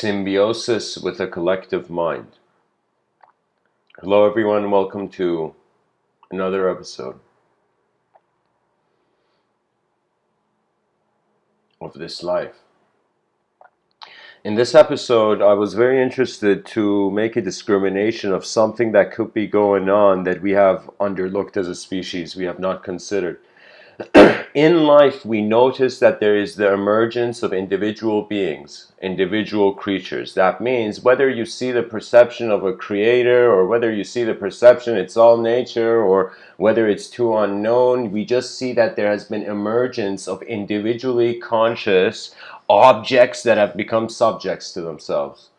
Symbiosis with a collective mind. Hello everyone, welcome to another episode of this life. In this episode, I was very interested to make a discrimination of something that could be going on that we have underlooked as a species, we have not considered. In life, we notice that there is the emergence of individual beings, individual creatures. That means whether you see the perception of a creator or whether you see the perception it's all nature or whether it's too unknown, we just see that there has been emergence of individually conscious objects that have become subjects to themselves.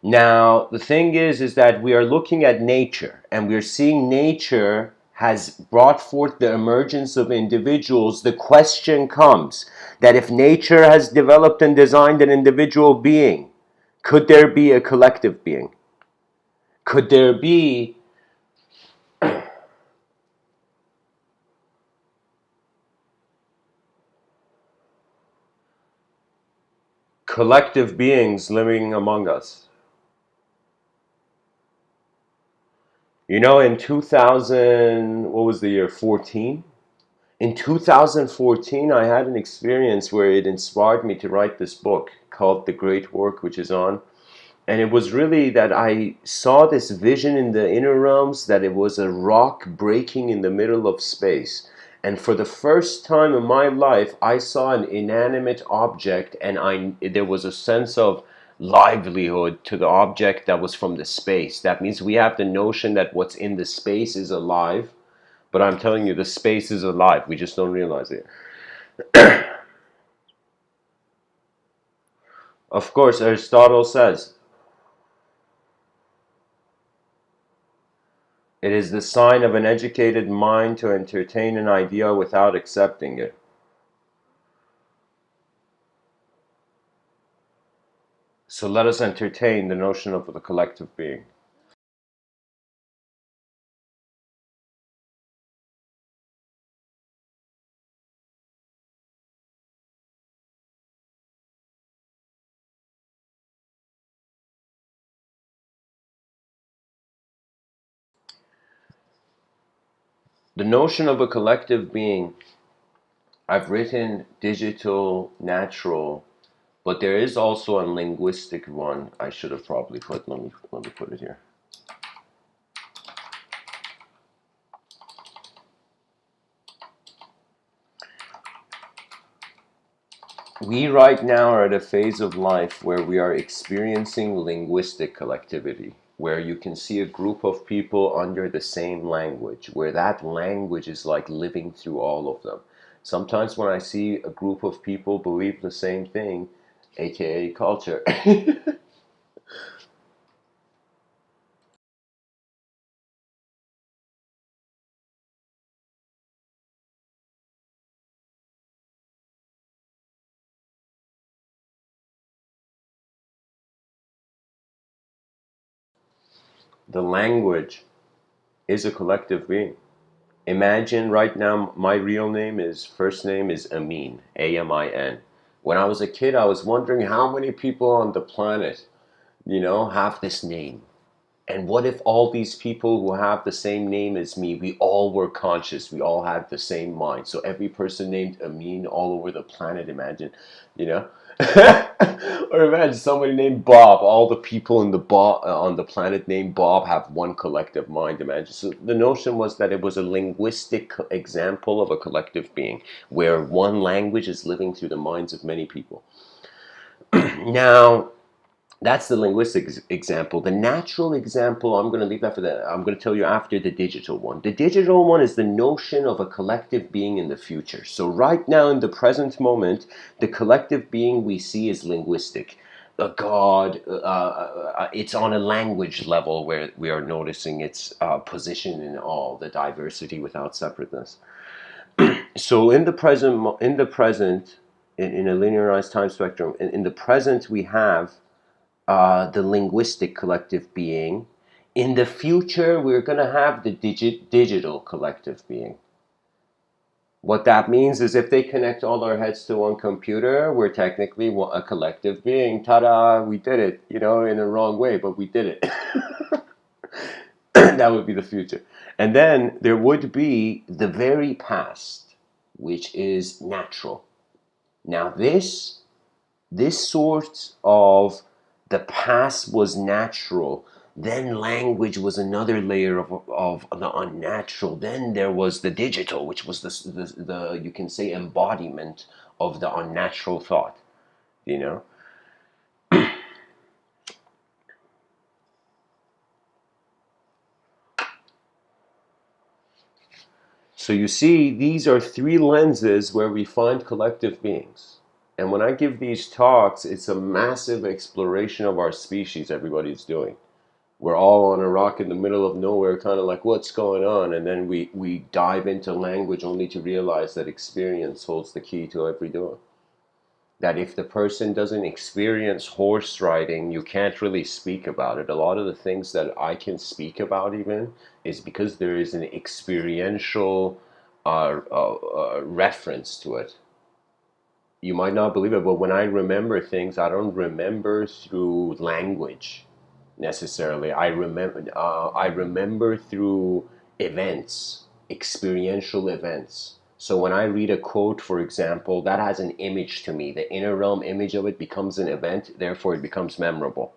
Now, the thing is that we are looking at nature and we're seeing nature has brought forth the emergence of individuals. The question comes that if nature has developed and designed an individual being, could there be a collective being? Could there be collective beings living among us? You know, in 2000, what was the year, 14? In 2014, I had an experience where it inspired me to write this book called The Great Work, which is on. And it was really that I saw this vision in the inner realms that it was a rock breaking in the middle of space. And for the first time in my life, I saw an inanimate object and there was a sense of livelihood to the object that was from the space. That means we have the notion that what's in the space is alive. But I'm telling you, the space is alive. We just don't realize it. Of course, Aristotle says, it is the sign of an educated mind to entertain an idea without accepting it. So let us entertain the notion of the collective being. The notion of a collective being, I've written digital, natural, but there is also a linguistic one I should have probably put. Let me put it here. We right now are at a phase of life where we are experiencing linguistic collectivity, where you can see a group of people under the same language, where that language is like living through all of them. Sometimes when I see a group of people believe the same thing, aka culture, the language is a collective being. Imagine right now my real name is, first name is Amin, A-M-I-N. When I was a kid, I was wondering how many people on the planet, have this name. And what if all these people who have the same name as me, we all were conscious, we all had the same mind. So every person named Amin all over the planet, imagine, you know? Or imagine somebody named Bob, all the people in the on the planet named Bob have one collective mind, imagine. So the notion was that it was a linguistic example of a collective being, where one language is living through the minds of many people. Now, that's the linguistic example. The natural example, I'm going to leave that for I'm going to tell you after the digital one. The digital one is the notion of a collective being in the future. So right now in the present moment, the collective being we see is linguistic. A God, it's on a language level where we are noticing its position in all, the diversity without separateness. So in the present, in a linearized time spectrum, in the present we have the linguistic collective being. In the future, we're going to have the digital collective being. What that means is if they connect all our heads to one computer, we're technically a collective being. Ta-da, we did it, you know, in a wrong way, but we did it. That would be the future. And then there would be the very past, which is natural. Now this sort of the past was natural. Then language was another layer of the unnatural. Then there was the digital, which was the you can say embodiment of the unnatural thought, you know? So you see, these are three lenses where we find collective beings. And when I give these talks, it's a massive exploration of our species everybody's doing. We're all on a rock in the middle of nowhere, kind of like, what's going on? And then we dive into language only to realize that experience holds the key to every door. That if the person doesn't experience horse riding, you can't really speak about it. A lot of the things that I can speak about even is because there is an experiential reference to it. You might not believe it, but when I remember things, I don't remember through language necessarily. I remember through events, experiential events. So when I read a quote, for example, that has an image to me. The inner realm image of it becomes an event, therefore it becomes memorable.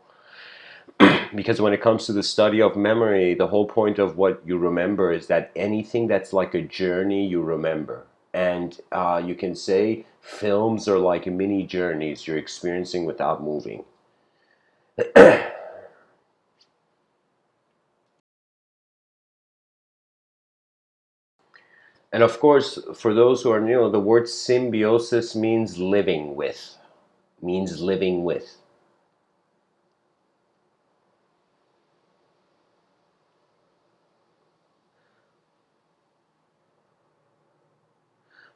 Because when it comes to the study of memory, the whole point of what you remember is that anything that's like a journey you remember. And you can say films are like mini journeys you're experiencing without moving. And of course, for those who are new, the word symbiosis means living with. Means living with.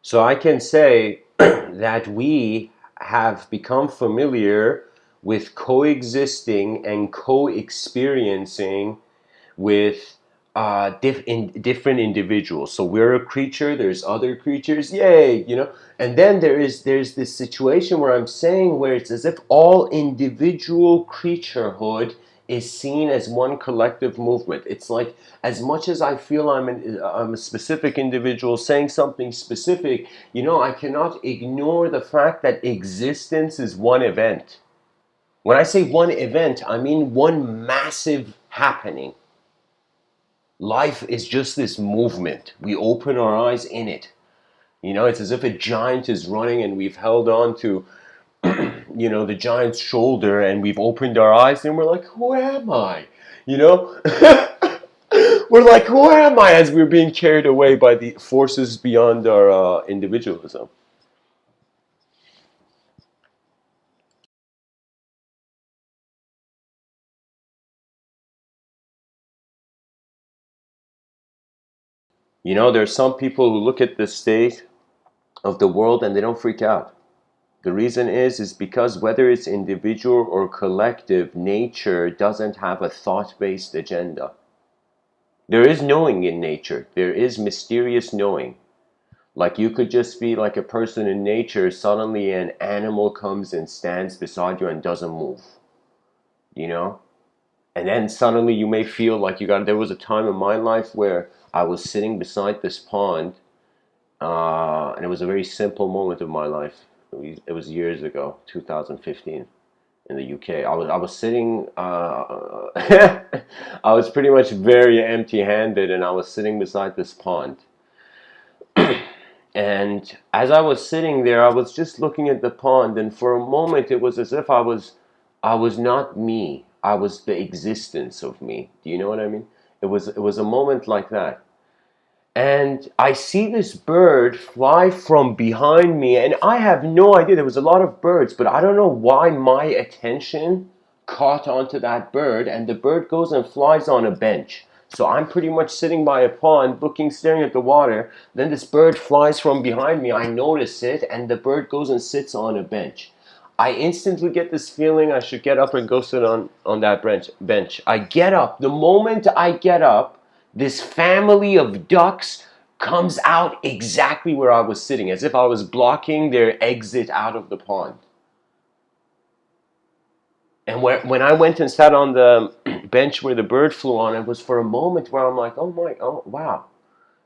So I can say that we have become familiar with coexisting and co-experiencing with different individuals. So we're a creature, there's other creatures, yay, you know. And then there's this situation where I'm saying where it's as if all individual creaturehood is seen as one collective movement. It's like as much as I feel I'm a specific individual saying something specific, you know, I cannot ignore the fact that existence is one event. When I say one event, I mean one massive happening. Life is just this movement. We open our eyes in it. You know, it's as if a giant is running and we've held on to, you know, the giant's shoulder and we've opened our eyes and we're like, who am I? You know? We're like, who am I? As we're being carried away by the forces beyond our individualism. You know, there's some people who look at the state of the world and they don't freak out. The reason is because whether it's individual or collective, nature doesn't have a thought-based agenda. There is knowing in nature. There is mysterious knowing. Like you could just be like a person in nature, suddenly an animal comes and stands beside you and doesn't move. You know? And then suddenly you may feel like there was a time in my life where I was sitting beside this pond, and it was a very simple moment of my life. It was years ago, 2015, in the UK. I was sitting. I was pretty much very empty-handed, and I was sitting beside this pond. And as I was sitting there, I was just looking at the pond, and for a moment, it was as if I was not me. I was the existence of me. Do you know what I mean? It was a moment like that. And I see this bird fly from behind me, and I have no idea. There was a lot of birds, but I don't know why my attention caught onto that bird, and the bird goes and flies on a bench. So I'm pretty much sitting by a pond, staring at the water. Then this bird flies from behind me. I notice it, and the bird goes and sits on a bench. I instantly get this feeling I should get up and go sit on that bench. I get up. The moment I get up, this family of ducks comes out exactly where I was sitting, as if I was blocking their exit out of the pond. And when I went and sat on the bench where the bird flew on, it was for a moment where I'm like, oh wow.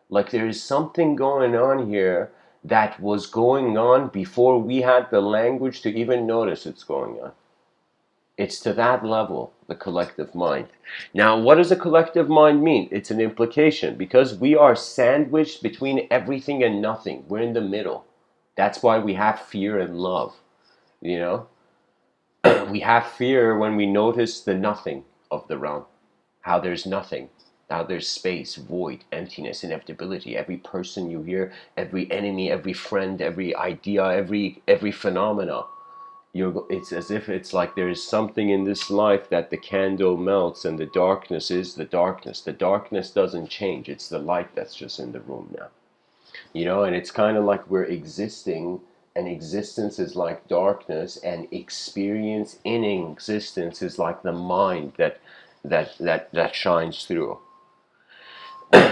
Like there is something going on here that was going on before we had the language to even notice it's going on. It's to that level, the collective mind. Now, what does a collective mind mean? It's an implication because we are sandwiched between everything and nothing. We're in the middle. That's why we have fear and love, you know? We have fear when we notice the nothing of the realm, how there's nothing, how there's space, void, emptiness, inevitability. Every person you hear, every enemy, every friend, every idea, every phenomena. It's as if it's like there is something in this life that the candle melts and the darkness is the darkness. The darkness doesn't change. It's the light that's just in the room now. You know, and it's kind of like we're existing, and existence is like darkness, and experience in existence is like the mind that shines through.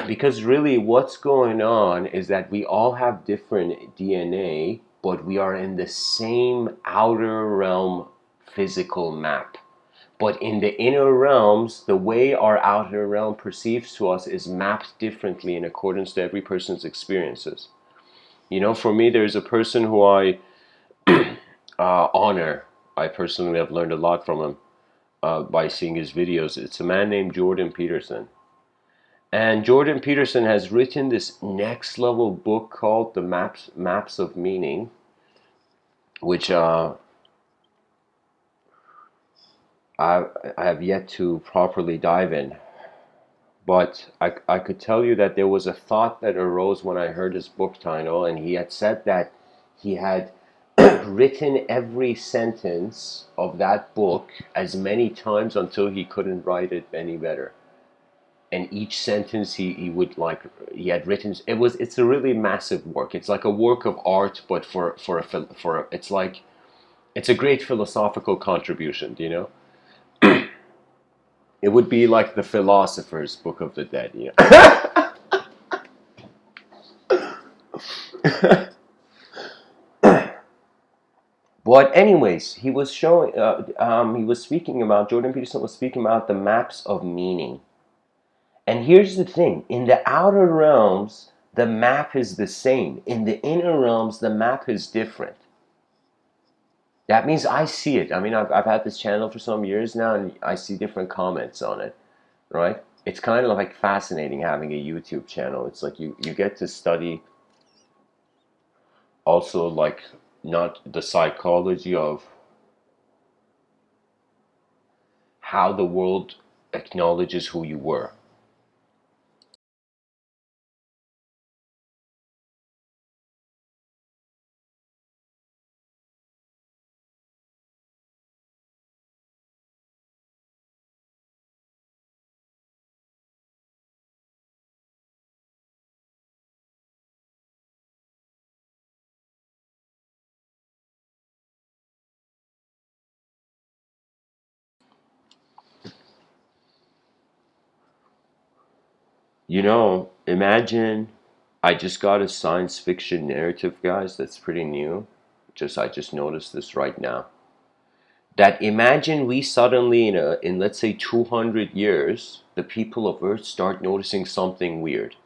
Because really what's going on is that we all have different DNA, but we are in the same outer realm physical map. But in the inner realms, the way our outer realm perceives to us is mapped differently in accordance to every person's experiences. You know, for me, there's a person who I honor. I personally have learned a lot from him by seeing his videos. It's a man named Jordan Peterson. And Jordan Peterson has written this next level book called The Maps of Meaning, which I have yet to properly dive in. But I could tell you that there was a thought that arose when I heard his book title, and he had said that he had written every sentence of that book as many times until he couldn't write it any better. And each sentence he would like, he had written, it's a really massive work. It's like a work of art, but it's like, it's a great philosophical contribution, do you know? It would be like the philosopher's book of the dead, you know. But anyways, he was showing, Jordan Peterson was speaking about the maps of meaning. And here's the thing, in the outer realms, the map is the same. In the inner realms, the map is different. That means I see it. I mean, I've had this channel for some years now, and I see different comments on it, right? It's kind of like fascinating having a YouTube channel. It's like you get to study also like not the psychology of how the world acknowledges who you were. You know, imagine I just got a science fiction narrative, guys, that's pretty new. I just noticed this right now. That imagine we suddenly in let's say 200 years, the people of Earth start noticing something weird.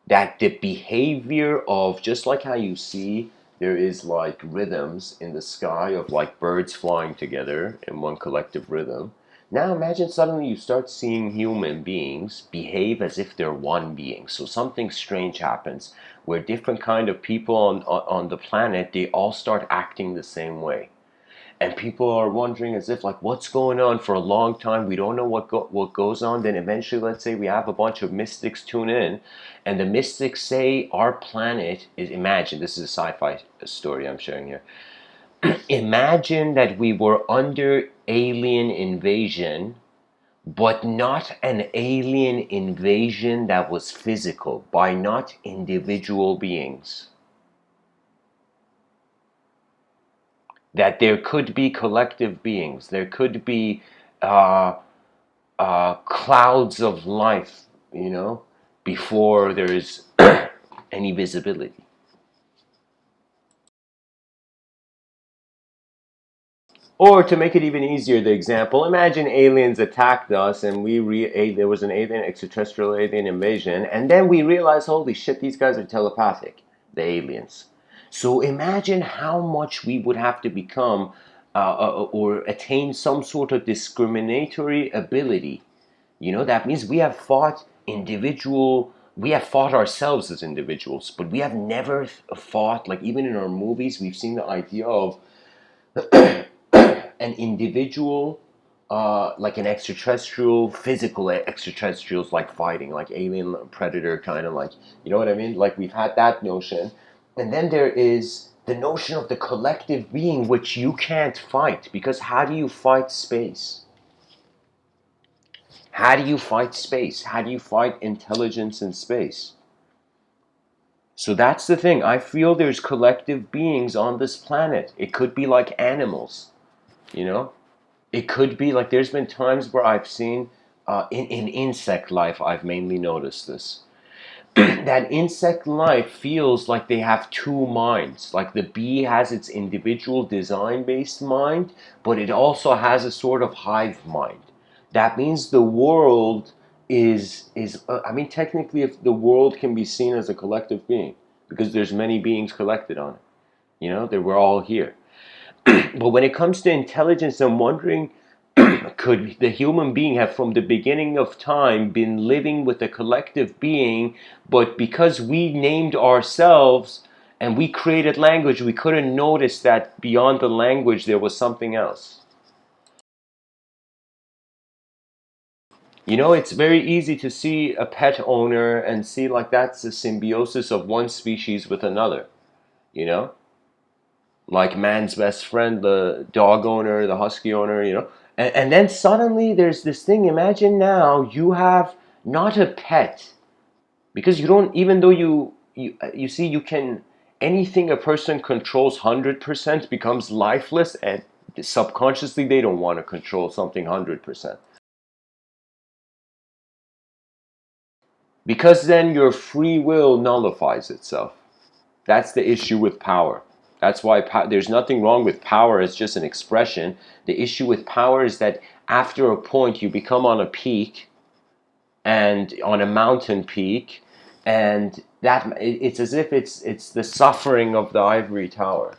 That the behavior of, just like how you see there is like rhythms in the sky of like birds flying together in one collective rhythm. Now imagine suddenly you start seeing human beings behave as if they're one being. So something strange happens where different kind of people on the planet, they all start acting the same way. And people are wondering as if like, what's going on? For a long time we don't know what goes on. Then eventually, let's say we have a bunch of mystics tune in, and the mystics say our planet is, imagine, this is a sci-fi story I'm sharing here. Imagine that we were under alien invasion, but not an alien invasion that was physical, by not individual beings. That there could be collective beings, there could be uh, clouds of life, you know, before there is any visibility. Or to make it even easier, the example, imagine aliens attacked us and there was an extraterrestrial alien invasion, and then we realized, holy shit, these guys are telepathic, the aliens. So imagine how much we would have to become or attain some sort of discriminatory ability. That means we have fought ourselves as individuals, but we have never fought, like even in our movies, we've seen the idea of an individual, like an extraterrestrial, physical extraterrestrials, like fighting, like alien predator, kind of like, you know what I mean? Like we've had that notion. And then there is the notion of the collective being, which you can't fight, because how do you fight space? How do you fight space? How do you fight intelligence in space? So that's the thing. I feel there's collective beings on this planet. It could be like animals, you know? It could be like there's been times where I've seen in insect life, I've mainly noticed this. That insect life feels like they have two minds. Like the bee has its individual design-based mind, but it also has a sort of hive mind. That means the world is I mean, technically, if the world can be seen as a collective being, because there's many beings collected on it, that we're all here. But when it comes to intelligence, I'm wondering, could the human being have from the beginning of time been living with a collective being, but because we named ourselves and we created language, we couldn't notice that beyond the language there was something else? It's very easy to see a pet owner and see like that's a symbiosis of one species with another, you know? Like man's best friend, the dog owner, the husky owner. And then suddenly there's this thing. Imagine now you have not a pet, because you don't, even though you see, you can, anything a person controls 100% becomes lifeless, and subconsciously they don't want to control something 100. Because then your free will nullifies itself. That's the issue with power. That's why there's nothing wrong with power as just an expression. The issue with power is that after a point you become on a peak, and on a mountain peak, and it's as if it's the suffering of the ivory tower.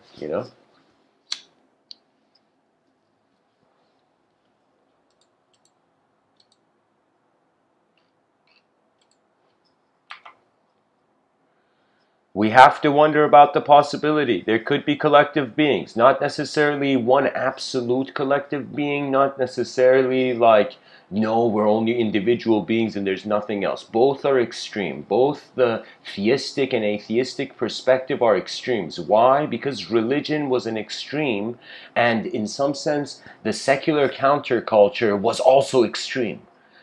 We have to wonder about the possibility. There could be collective beings, not necessarily one absolute collective being, not necessarily like, no, we're only individual beings and there's nothing else. Both are extreme. Both the theistic and atheistic perspective are extremes. Why? Because religion was an extreme, and in some sense, the secular counterculture was also extreme.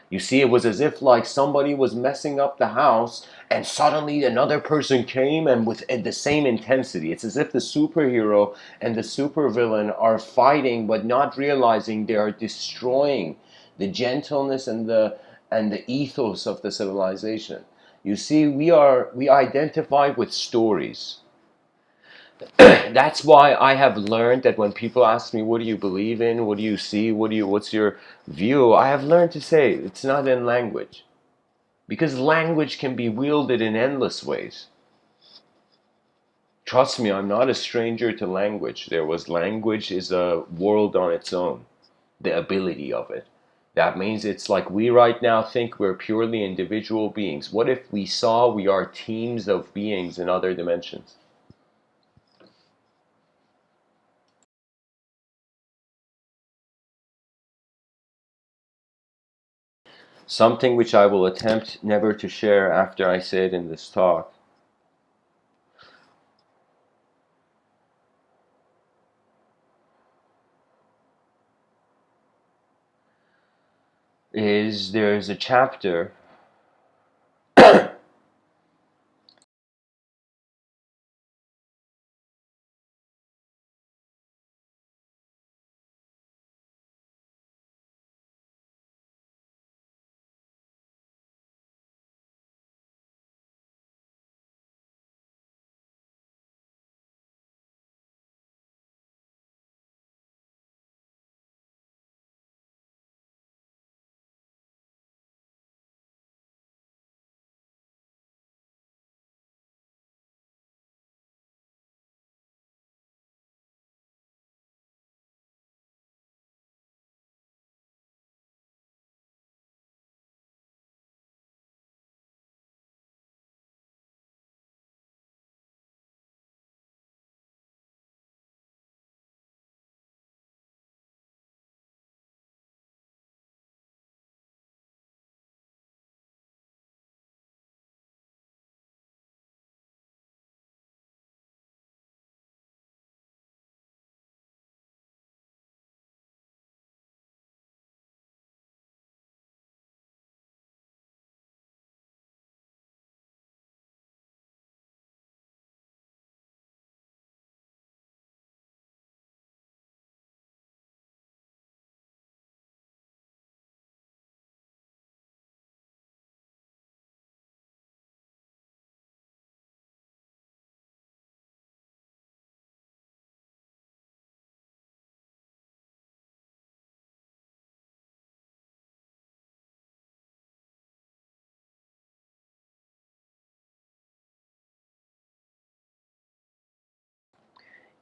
You see, it was as if like somebody was messing up the house and suddenly another person came and with the same intensity. It's as if the superhero and the supervillain are fighting but not realizing they are destroying the gentleness and the ethos of the civilization. You see, we identify with stories. That's why I have learned that when people ask me, what do you believe in? What do you see? What's your view? I have learned to say it's not in language. Because language can be wielded in endless ways. Trust me, I'm not a stranger to language. Language is a world on its own. The ability of it. That means it's like we right now think we're purely individual beings. What if we saw we are teams of beings in other dimensions? Something which I will attempt never to share after I say it in this talk is there's a chapter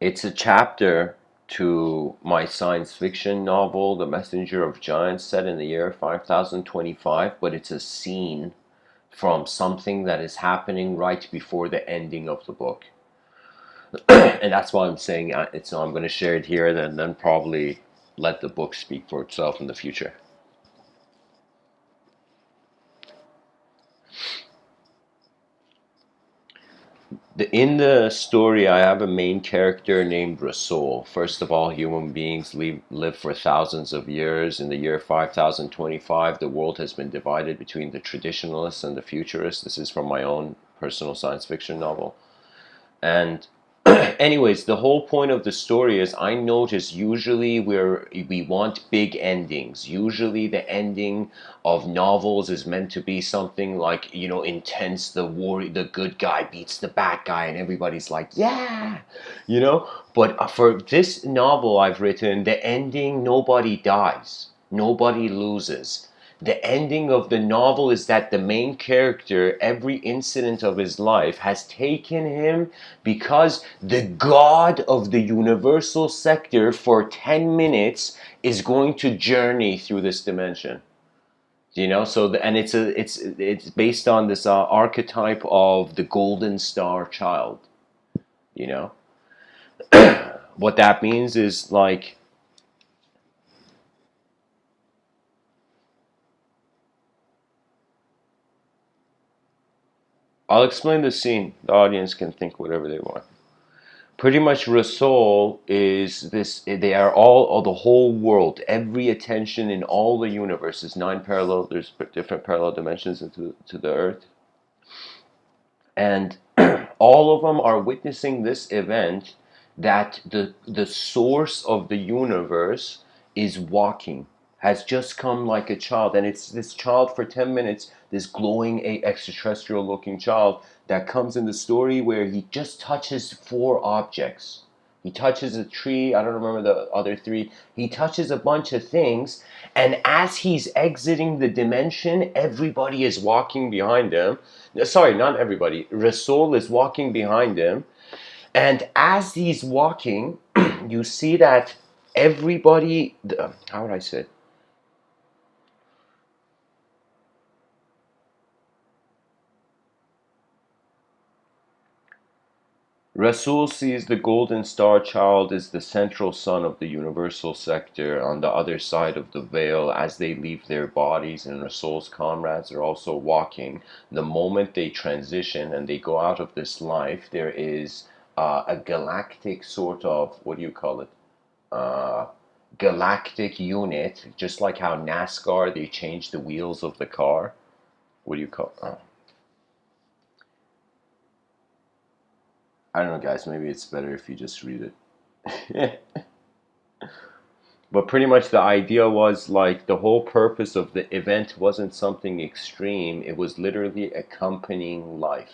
It's a chapter to my science fiction novel, The Messenger of Giants, set in the year 5025, but it's a scene from something that is happening right before the ending of the book. And that's why I'm saying it's. I'm going to share it here, and then probably let the book speak for itself in the future. In the story, I have a main character named Rasul. First of all, human beings live for thousands of years. In the year 5025, the world has been divided between the traditionalists and the futurists. This is from my own personal science fiction novel. And anyways, the whole point of the story is I notice usually we want big endings. Usually the ending of novels is meant to be something like, intense, the good guy beats the bad guy and everybody's like, yeah, But for this novel I've written, the ending, nobody dies. Nobody loses. The ending of the novel is that the main character, every incident of his life has taken him because the god of the universal sector for 10 minutes is going to journey through this dimension. And it's based on this archetype of the golden star child. You know, what that means is like, I'll explain the scene. The audience can think whatever they want. Pretty much Rasul is this, they are all the whole world, every attention in all the universes, there's different parallel dimensions into to the earth. And all of them are witnessing this event that the source of the universe is walking, has just come like a child, and it's this child for 10 minutes, this glowing extraterrestrial looking child that comes in the story where he just touches 4 objects. He touches a tree, I don't remember the other 3. He touches a bunch of things, and as he's exiting the dimension, everybody is walking behind him. Sorry, not everybody. Rasul is walking behind him, and as he's walking, you see that everybody, how would I say it? Rasul sees the golden star child as the central sun of the universal sector on the other side of the veil as they leave their bodies, and Rasul's comrades are also walking. The moment they transition and they go out of this life, there is a galactic sort of, what do you call it? Uh, Galactic unit, just like how NASCAR, they change the wheels of the car. What do you call I don't know, guys. Maybe it's better if you just read it. But pretty much the idea was like the whole purpose of the event wasn't something extreme. It was literally accompanying life,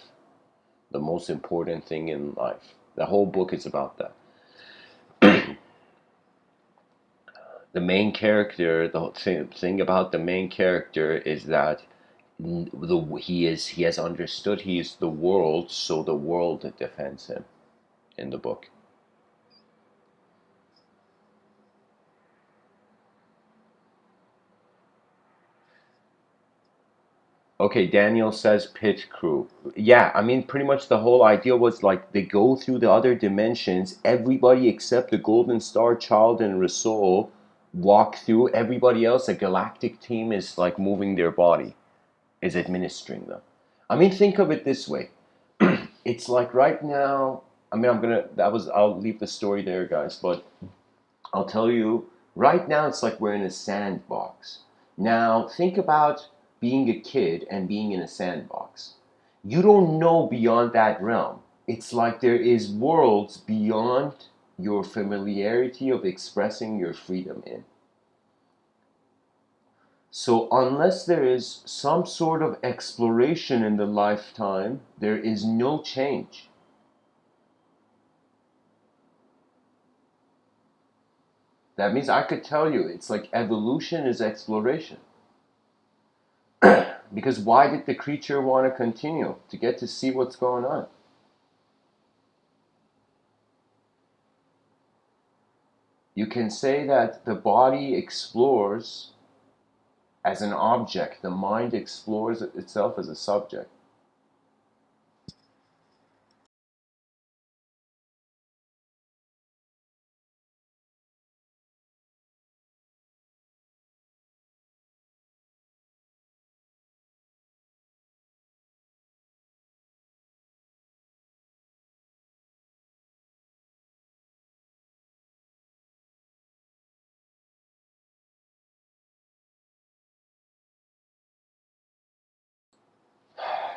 the most important thing in life. The whole book is about that. The main character, the thing about the main character is that he has understood he is the world, so the world defends him in the book. Okay, Daniel says pit crew. Yeah, I mean, pretty much the whole idea was like they go through the other dimensions. Everybody except the Golden Star Child and Rasul walk through. Everybody else, a galactic team, is like moving their body, is administering them. I mean, think of it this way. It's like right now. I mean, I'll leave the story there, guys, but I'll tell you, right now it's like we're in a sandbox. Now, think about being a kid and being in a sandbox. You don't know beyond that realm. It's like there is worlds beyond your familiarity of expressing your freedom in. So, unless there is some sort of exploration in the lifetime, there is no change. That means I could tell you, it's like evolution is exploration. Because why did the creature want to continue? To get to see what's going on. you can say that the body explores as an object, the mind explores itself as a subject.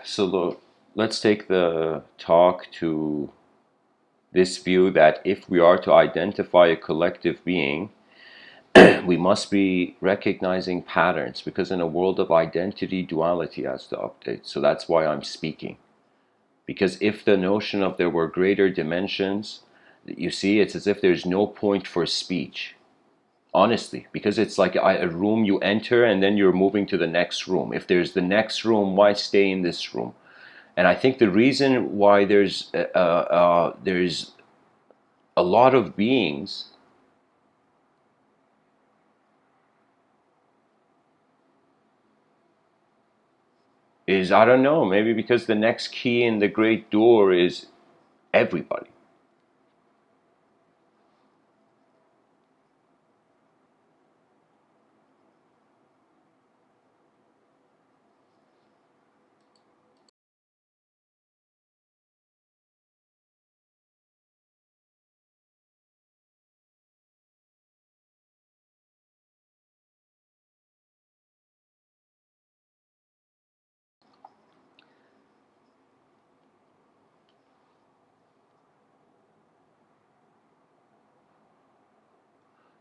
So let's take the talk to this view that if we are to identify a collective being, we must be recognizing patterns, because in a world of identity, duality has to update. So that's why I'm speaking. Because if the notion of there were greater dimensions, you see, it's as if there's no point for speech. Honestly, because it's like a room you enter and then you're moving to the next room. If there's the next room, why stay in this room? And I think the reason why there's a lot of beings is, I don't know, maybe because the next key in the great door is everybody.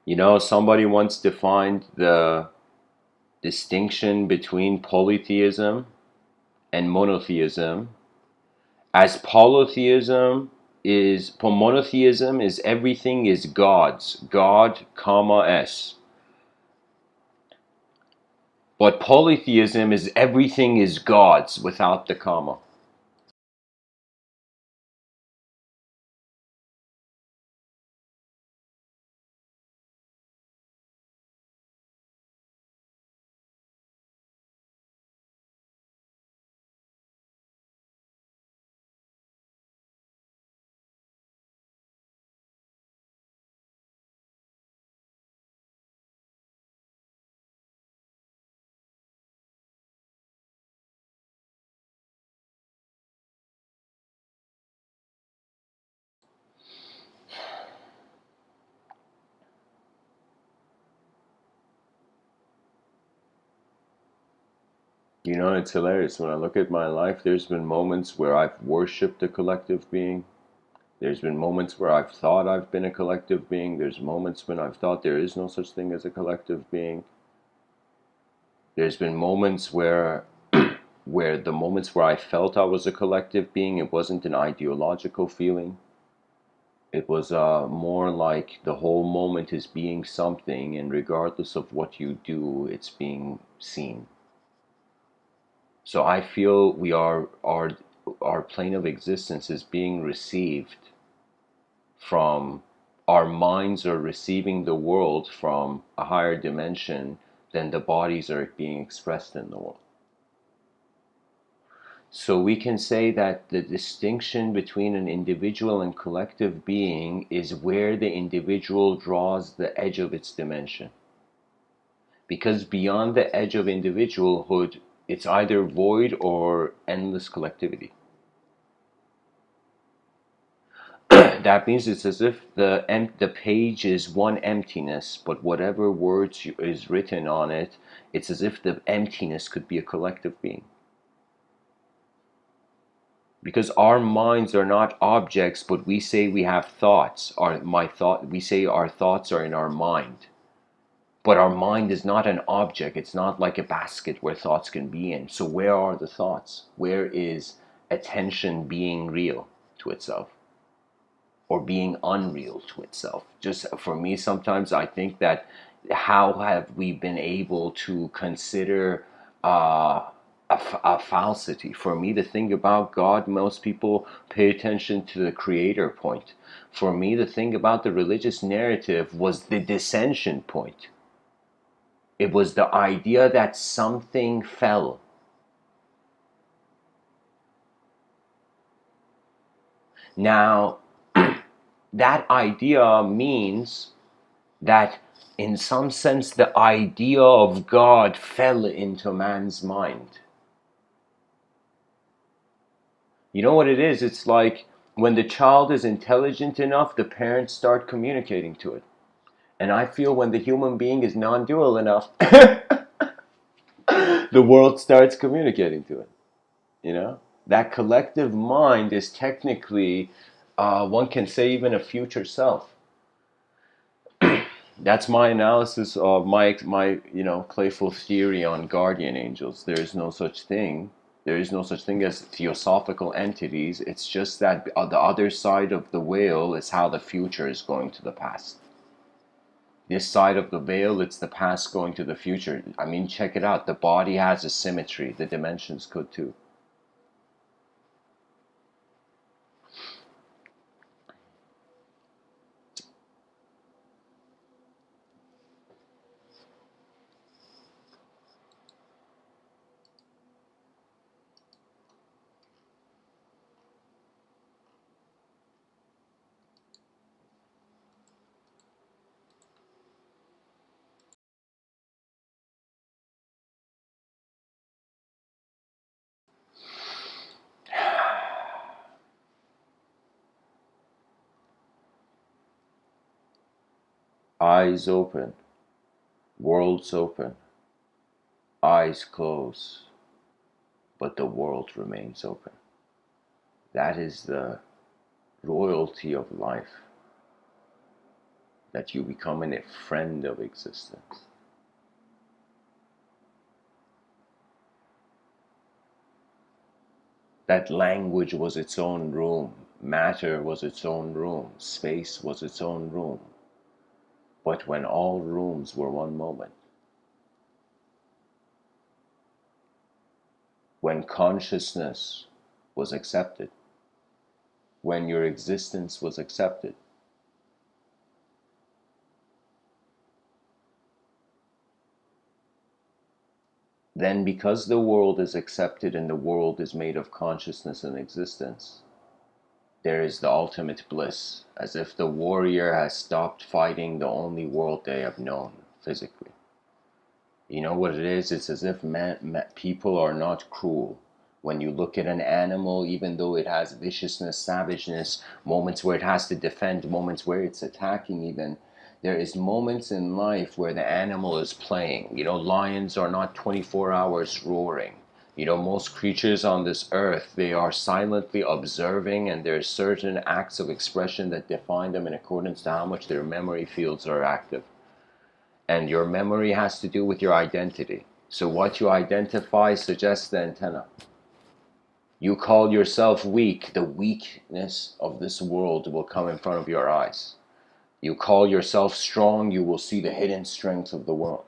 You know, somebody once defined the distinction between polytheism and monotheism as monotheism is everything is God's, God, comma, S. But polytheism is everything is God's without the comma. You know, it's hilarious. When I look at my life, there's been moments where I've worshipped a collective being. There's been moments where I've thought I've been a collective being. There's moments when I've thought there is no such thing as a collective being. There's been moments where the moments where I felt I was a collective being, it wasn't an ideological feeling. It was more like the whole moment is being something, and regardless of what you do, it's being seen. So I feel our plane of existence is being received from, our minds are receiving the world from a higher dimension than the bodies are being expressed in the world. So we can say that the distinction between an individual and collective being is where the individual draws the edge of its dimension. Because beyond the edge of individualhood, it's either void or endless collectivity. That means it's as if the page is one emptiness, but whatever words is written on it, it's as if the emptiness could be a collective being. Because our minds are not objects, but we say we have thoughts. We say our thoughts are in our mind. But our mind is not an object. It's not like a basket where thoughts can be in. So where are the thoughts? Where is attention being real to itself? Or being unreal to itself? Just for me, sometimes I think that how have we been able to consider a falsity. For me to think about God, most people pay attention to the creator point. For me to think about the religious narrative was the dissension point. It was the idea that something fell. Now, that idea means that in some sense the idea of God fell into man's mind. You know what it is? It's like when the child is intelligent enough, the parents start communicating to it. And I feel when the human being is non-dual enough, the world starts communicating to it. You know? That collective mind is technically, one can say, even a future self. That's my analysis of my playful theory on guardian angels. There is no such thing. There is no such thing as theosophical entities. It's just that the other side of the veil is how the future is going to the past. This side of the veil, it's the past going to the future. I mean, check it out. The body has a symmetry. The dimensions could too. Eyes open, worlds open, eyes close, but the world remains open. That is the royalty of life, that you become a friend of existence. That language was its own room, matter was its own room, space was its own room. But when all rooms were one moment, when consciousness was accepted, when your existence was accepted, then because the world is accepted and the world is made of consciousness and existence, there is the ultimate bliss, as if the warrior has stopped fighting the only world they have known physically. You know what it is? It's as if people are not cruel. When you look at an animal, even though it has viciousness, savageness, moments where it has to defend, moments where it's attacking even, there is moments in life where the animal is playing. You know, lions are not 24 hours roaring. You know, most creatures on this earth, they are silently observing, and there's certain acts of expression that define them in accordance to how much their memory fields are active. And your memory has to do with your identity. So what you identify suggests the antenna. You call yourself weak, the weakness of this world will come in front of your eyes. You call yourself strong, you will see the hidden strength of the world.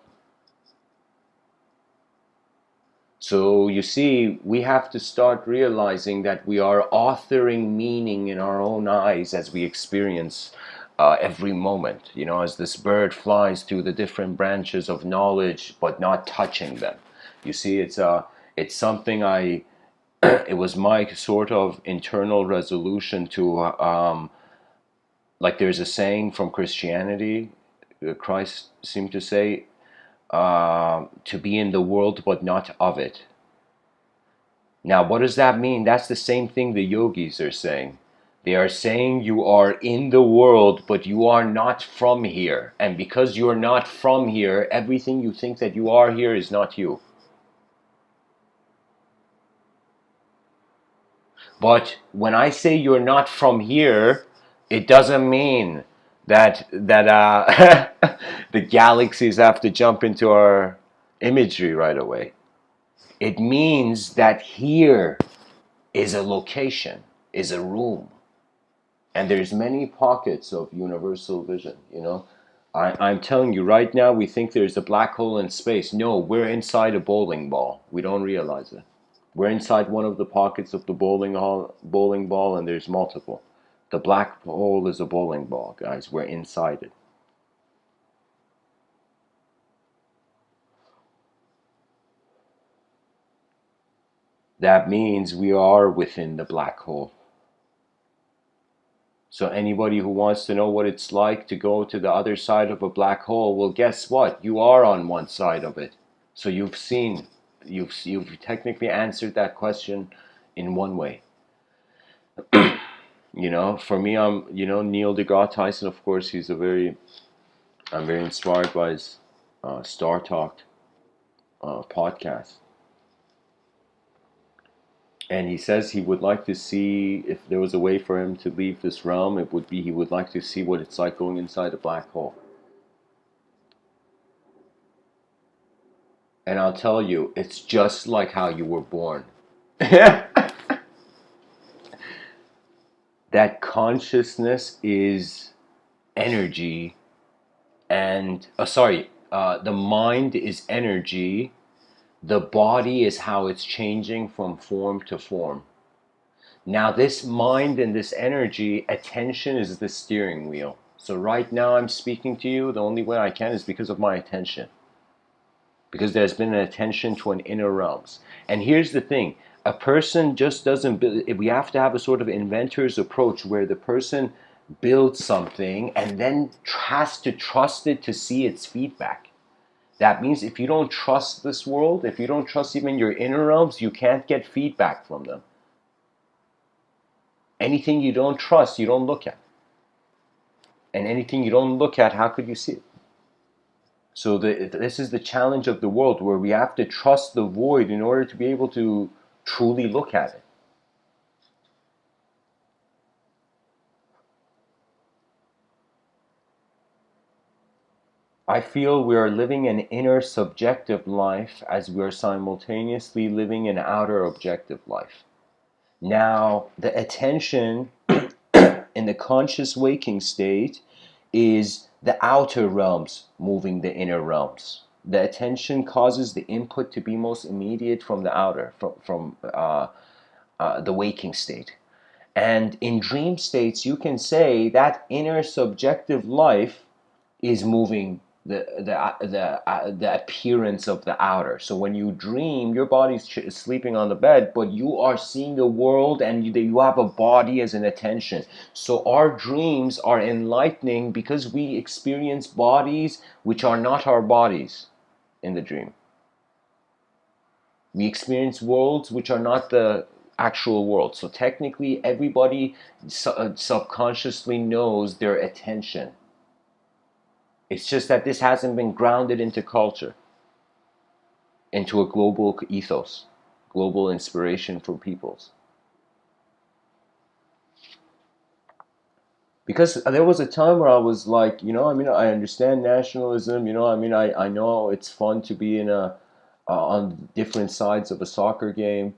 So you see, we have to start realizing that we are authoring meaning in our own eyes as we experience every moment. You know, as this bird flies through the different branches of knowledge, but not touching them. You see, it's something it was my sort of internal resolution to, like there's a saying from Christianity, Christ seemed to say, to be in the world but not of it. Now, what does that mean? That's the same thing the yogis are saying. They are saying you are in the world, but you are not from here. And because you're not from here, everything you think that you are here is not you. But when I say you're not from here, it doesn't mean that the galaxies have to jump into our imagery right away. It means that here is a location, is a room. And there's many pockets of universal vision, you know. I'm telling you right now, we think there's a black hole in space. No, we're inside a bowling ball. We don't realize it. We're inside one of the pockets of the bowling ball, and there's multiple. The black hole is a bowling ball, guys. We're inside it. That means we are within the black hole. So anybody who wants to know what it's like to go to the other side of a black hole, well, guess what? You are on one side of it. So you've technically answered that question in one way. For me, Neil deGrasse Tyson. Of course, I'm very inspired by his Star Talk podcast. And he says he would like to see if there was a way for him to leave this realm. It would be he would like to see what it's like going inside a black hole. And I'll tell you, it's just like how you were born. That consciousness is energy, and the mind is energy. The body is how it's changing from form to form. Now, this mind and this energy, attention is the steering wheel. So right now I'm speaking to you, the only way I can is because of my attention. Because there's been an attention to an inner realms. And here's the thing, a person just doesn't build, we have to have a sort of inventor's approach where the person builds something and then has to trust it to see its feedback. That means if you don't trust this world, if you don't trust even your inner realms, you can't get feedback from them. Anything you don't trust, you don't look at. And anything you don't look at, how could you see it? So this is the challenge of the world, where we have to trust the void in order to be able to truly look at it. I feel we are living an inner subjective life as we are simultaneously living an outer objective life. Now, the attention in the conscious waking state is the outer realms moving the inner realms. The attention causes the input to be most immediate from the outer, from the waking state. And in dream states, you can say that inner subjective life is moving the appearance of the outer. So when you dream, your body's sleeping on the bed, but you are seeing the world, and you have a body as an attention. So our dreams are enlightening because we experience bodies which are not our bodies in the dream. We experience worlds which are not the actual world. So technically, everybody subconsciously knows their attention. It's just that this hasn't been grounded into culture, into a global ethos, global inspiration for peoples. Because there was a time where I was like, I understand nationalism, I know it's fun to be on different sides of a soccer game,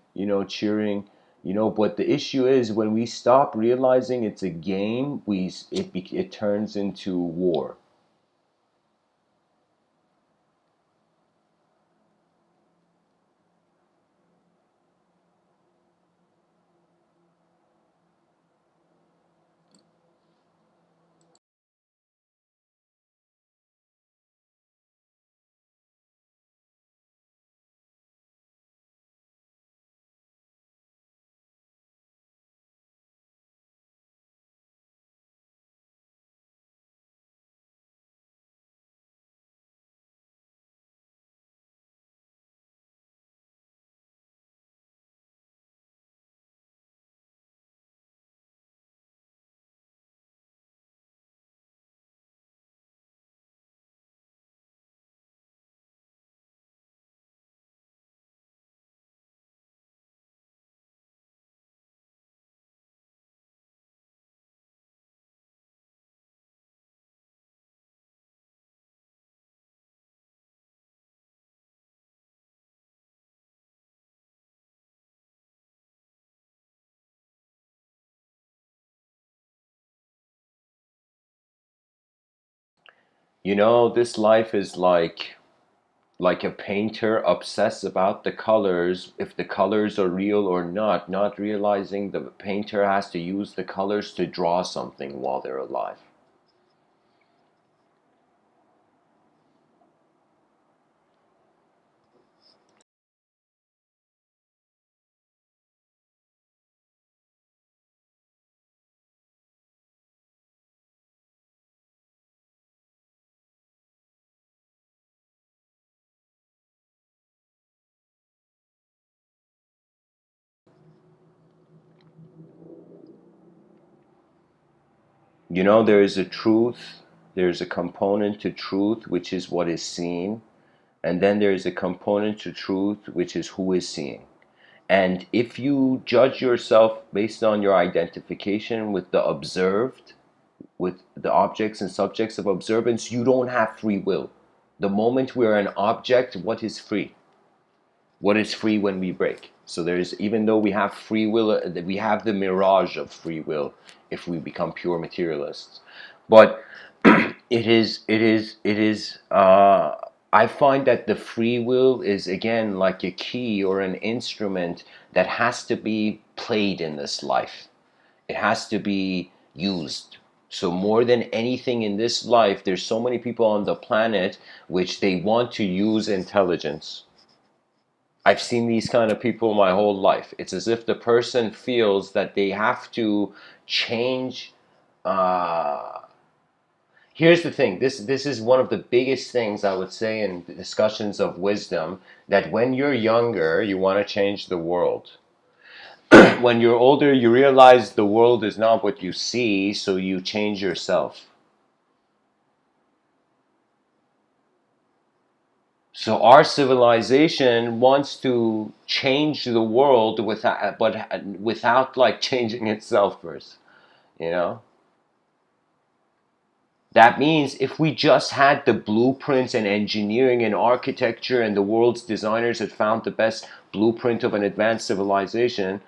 cheering, but the issue is when we stop realizing it's a game, it turns into war. This life is like like a painter obsessed about the colors, if the colors are real or not, not realizing the painter has to use the colors to draw something while they're alive. You know, there is a truth, there's a component to truth, which is what is seen, and then there is a component to truth, which is who is seeing. And if you judge yourself based on your identification with the observed, with the objects and subjects of observance, you don't have free will. The moment we're an object, what is free? What is free when we break? So there's, even though we have free will, we have the mirage of free will if we become pure materialists. But I find that the free will is, again, like a key or an instrument that has to be played in this life. It has to be used. So more than anything in this life, there's so many people on the planet which they want to use intelligence. I've seen these kind of people my whole life. It's as if the person feels that they have to change. Here's the thing. This is one of the biggest things I would say in discussions of wisdom, that when you're younger, you want to change the world. When you're older, you realize the world is not what you see, so you change yourself. So our civilization wants to change the world without like changing itself first, you know? That means if we just had the blueprints and engineering and architecture, and the world's designers had found the best blueprint of an advanced civilization,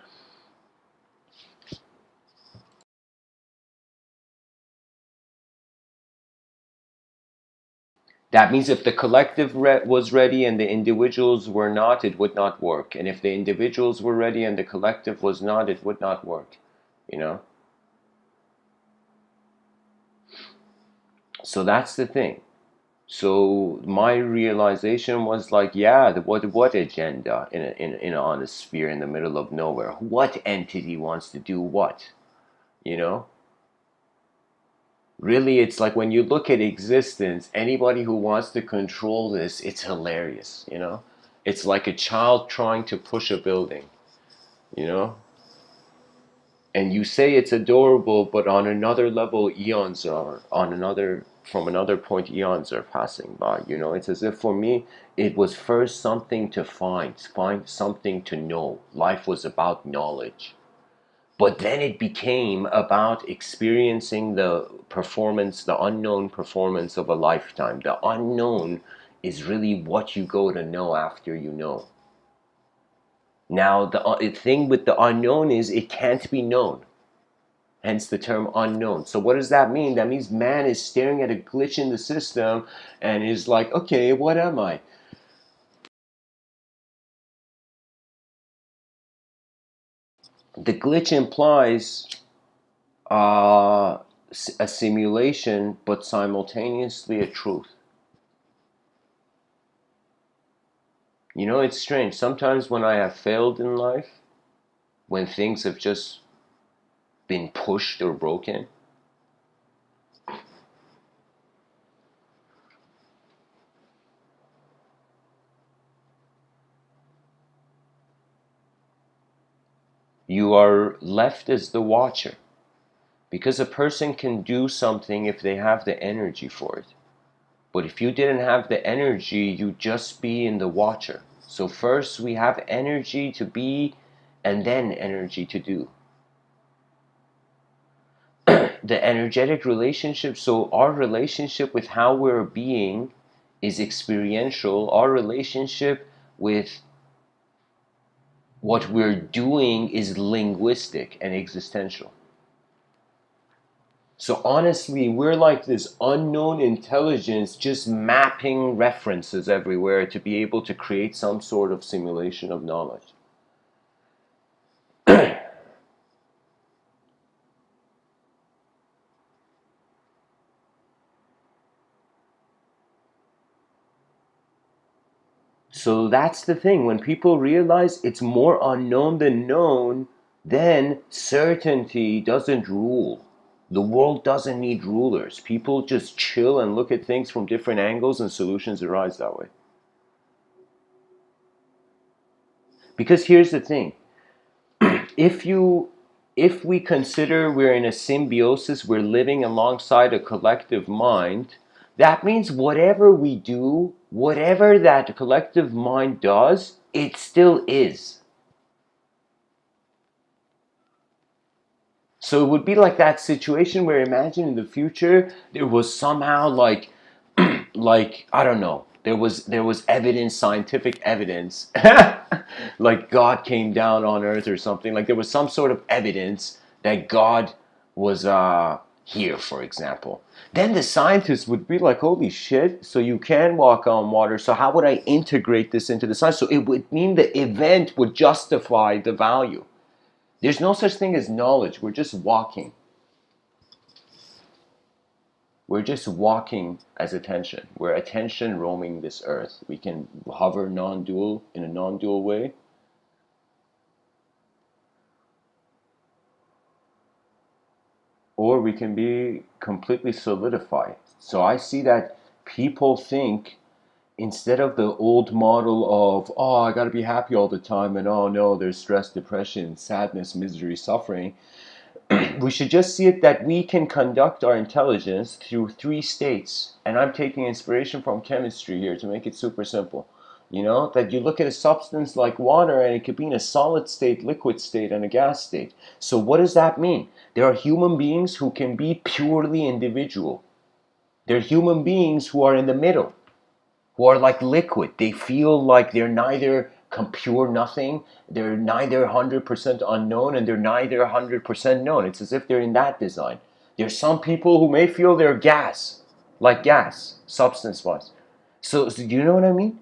that means if the collective was ready and the individuals were not, it would not work. And if the individuals were ready and the collective was not, it would not work, you know? So that's the thing. So my realization was like, yeah, what agenda on a sphere in the middle of nowhere? What entity wants to do what? You know? Really, it's like when you look at existence, anybody who wants to control this, it's hilarious, you know? It's like a child trying to push a building, you know? And you say it's adorable, but on another level, eons are on another from another point, eons are passing by. You know, it's as if for me, it was first something to find something to know. Life was about knowledge. But then it became about experiencing the performance, the unknown performance of a lifetime. The unknown is really what you go to know after you know. Now, the thing with the unknown is it can't be known. Hence the term unknown. So what does that mean? That means man is staring at a glitch in the system and is like, okay, what am I? The glitch implies a simulation, but simultaneously a truth. You know, it's strange. Sometimes when I have failed in life, when things have just been pushed or broken, you are left as the watcher. Because a person can do something if they have the energy for it. But if you didn't have the energy, you'd just be in the watcher. So first we have energy to be, and then energy to do. The energetic relationship, so our relationship with how we're being is experiential. Our relationship with what we're doing is linguistic and existential. So honestly, we're like this unknown intelligence just mapping references everywhere to be able to create some sort of simulation of knowledge. So that's the thing. When people realize it's more unknown than known, then certainty doesn't rule. The world doesn't need rulers. People just chill and look at things from different angles and solutions arise that way. Because here's the thing. If you if we consider we're in a symbiosis, we're living alongside a collective mind, that means whatever we do, whatever that collective mind does, it still is. So it would be like that situation where imagine in the future there was somehow like I don't know, there was evidence, scientific evidence, like God came down on earth or something. Like there was some sort of evidence that God was here, for example. Then the scientists would be like, holy shit, so you can walk on water. So how would I integrate this into the science? So it would mean the event would justify the value. There's no such thing as knowledge. We're just walking. We're just walking as attention. We're attention roaming this earth. We can hover non-dual in a non-dual way. Or we can be completely solidified. So I see that people think instead of the old model of, oh, I gotta be happy all the time, and oh no, there's stress, depression, sadness, misery, suffering. We should just see it that we can conduct our intelligence through three states. And I'm taking inspiration from chemistry here to make it super simple. You know, that you look at a substance like water and it could be in a solid state, liquid state, and a gas state. So what does that mean? There are human beings who can be purely individual. There are human beings who are in the middle, who are like liquid. They feel like they're neither pure nothing, they're neither 100% unknown, and they're neither 100% known. It's as if they're in that design. There's some people who may feel they're gas, like gas, substance-wise. So do you know what I mean?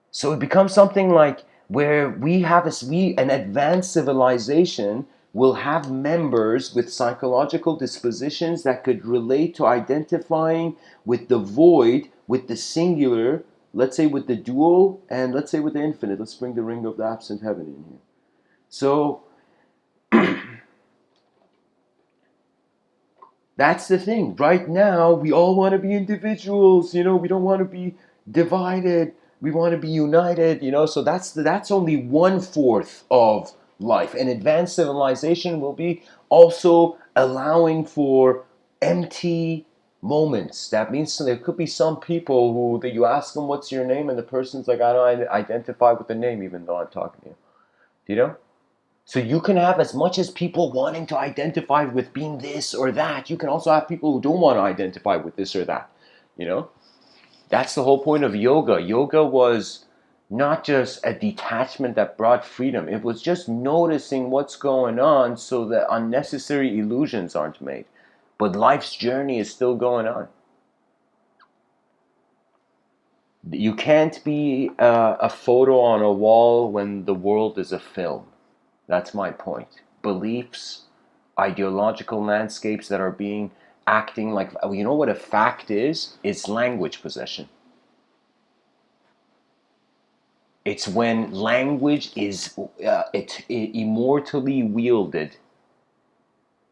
So it becomes something like where an advanced civilization will have members with psychological dispositions that could relate to identifying with the void, with the singular, let's say with the dual, and let's say with the infinite. Let's bring the ring of the absent heaven in here. So that's the thing. Right now, we all want to be individuals. We don't want to be divided. We want to be united. So that's only 1/4 of life. And advanced civilization will be also allowing for empty moments. That means there could be some people who that you ask them, "What's your name?" and the person's like, "I don't identify with the name, even though I'm talking to you." Do you know? So you can have as much as people wanting to identify with being this or that. You can also have people who don't want to identify with this or that. You know, that's the whole point of yoga. Yoga was not just a detachment that brought freedom. It was just noticing what's going on so that unnecessary illusions aren't made. But life's journey is still going on. You can't be a photo on a wall when the world is a film. That's my point. Beliefs, ideological landscapes that are being acting like, you know what a fact is? It's language possession. It's when language is immortally wielded.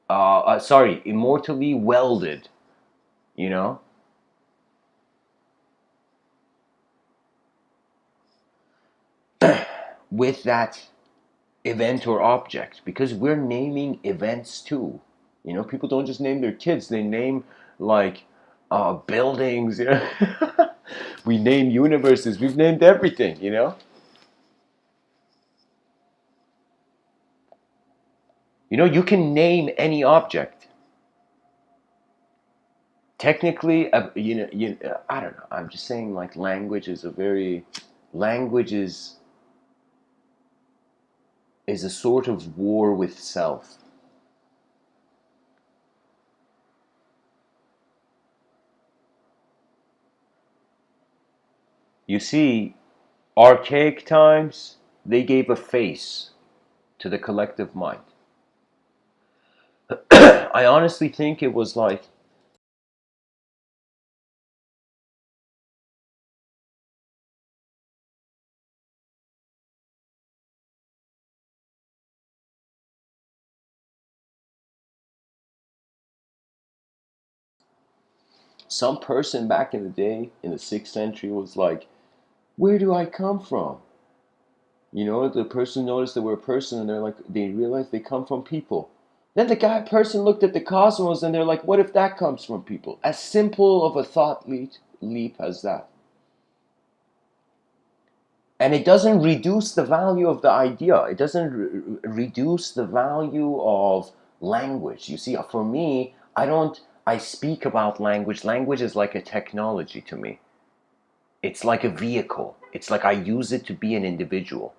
Immortally welded. You know, with that event or object, because we're naming events too. People don't just name their kids; they name like buildings. We name universes. We've named everything. You can name any object. Technically, I don't know. I'm just saying, like, language is a sort of war with self. You see, archaic times, they gave a face to the collective mind. I honestly think it was like some person back in the day, in the 6th century, was like, where do I come from? You know, the person noticed they were a person and they're like, they realized they come from people. Then the person looked at the cosmos and they're like, what if that comes from people? As simple of a thought leap as that. And it doesn't reduce the value of the idea. It doesn't reduce the value of language. You see, for me, I speak about language. Language is like a technology to me. It's like a vehicle. It's like I use it to be an individual.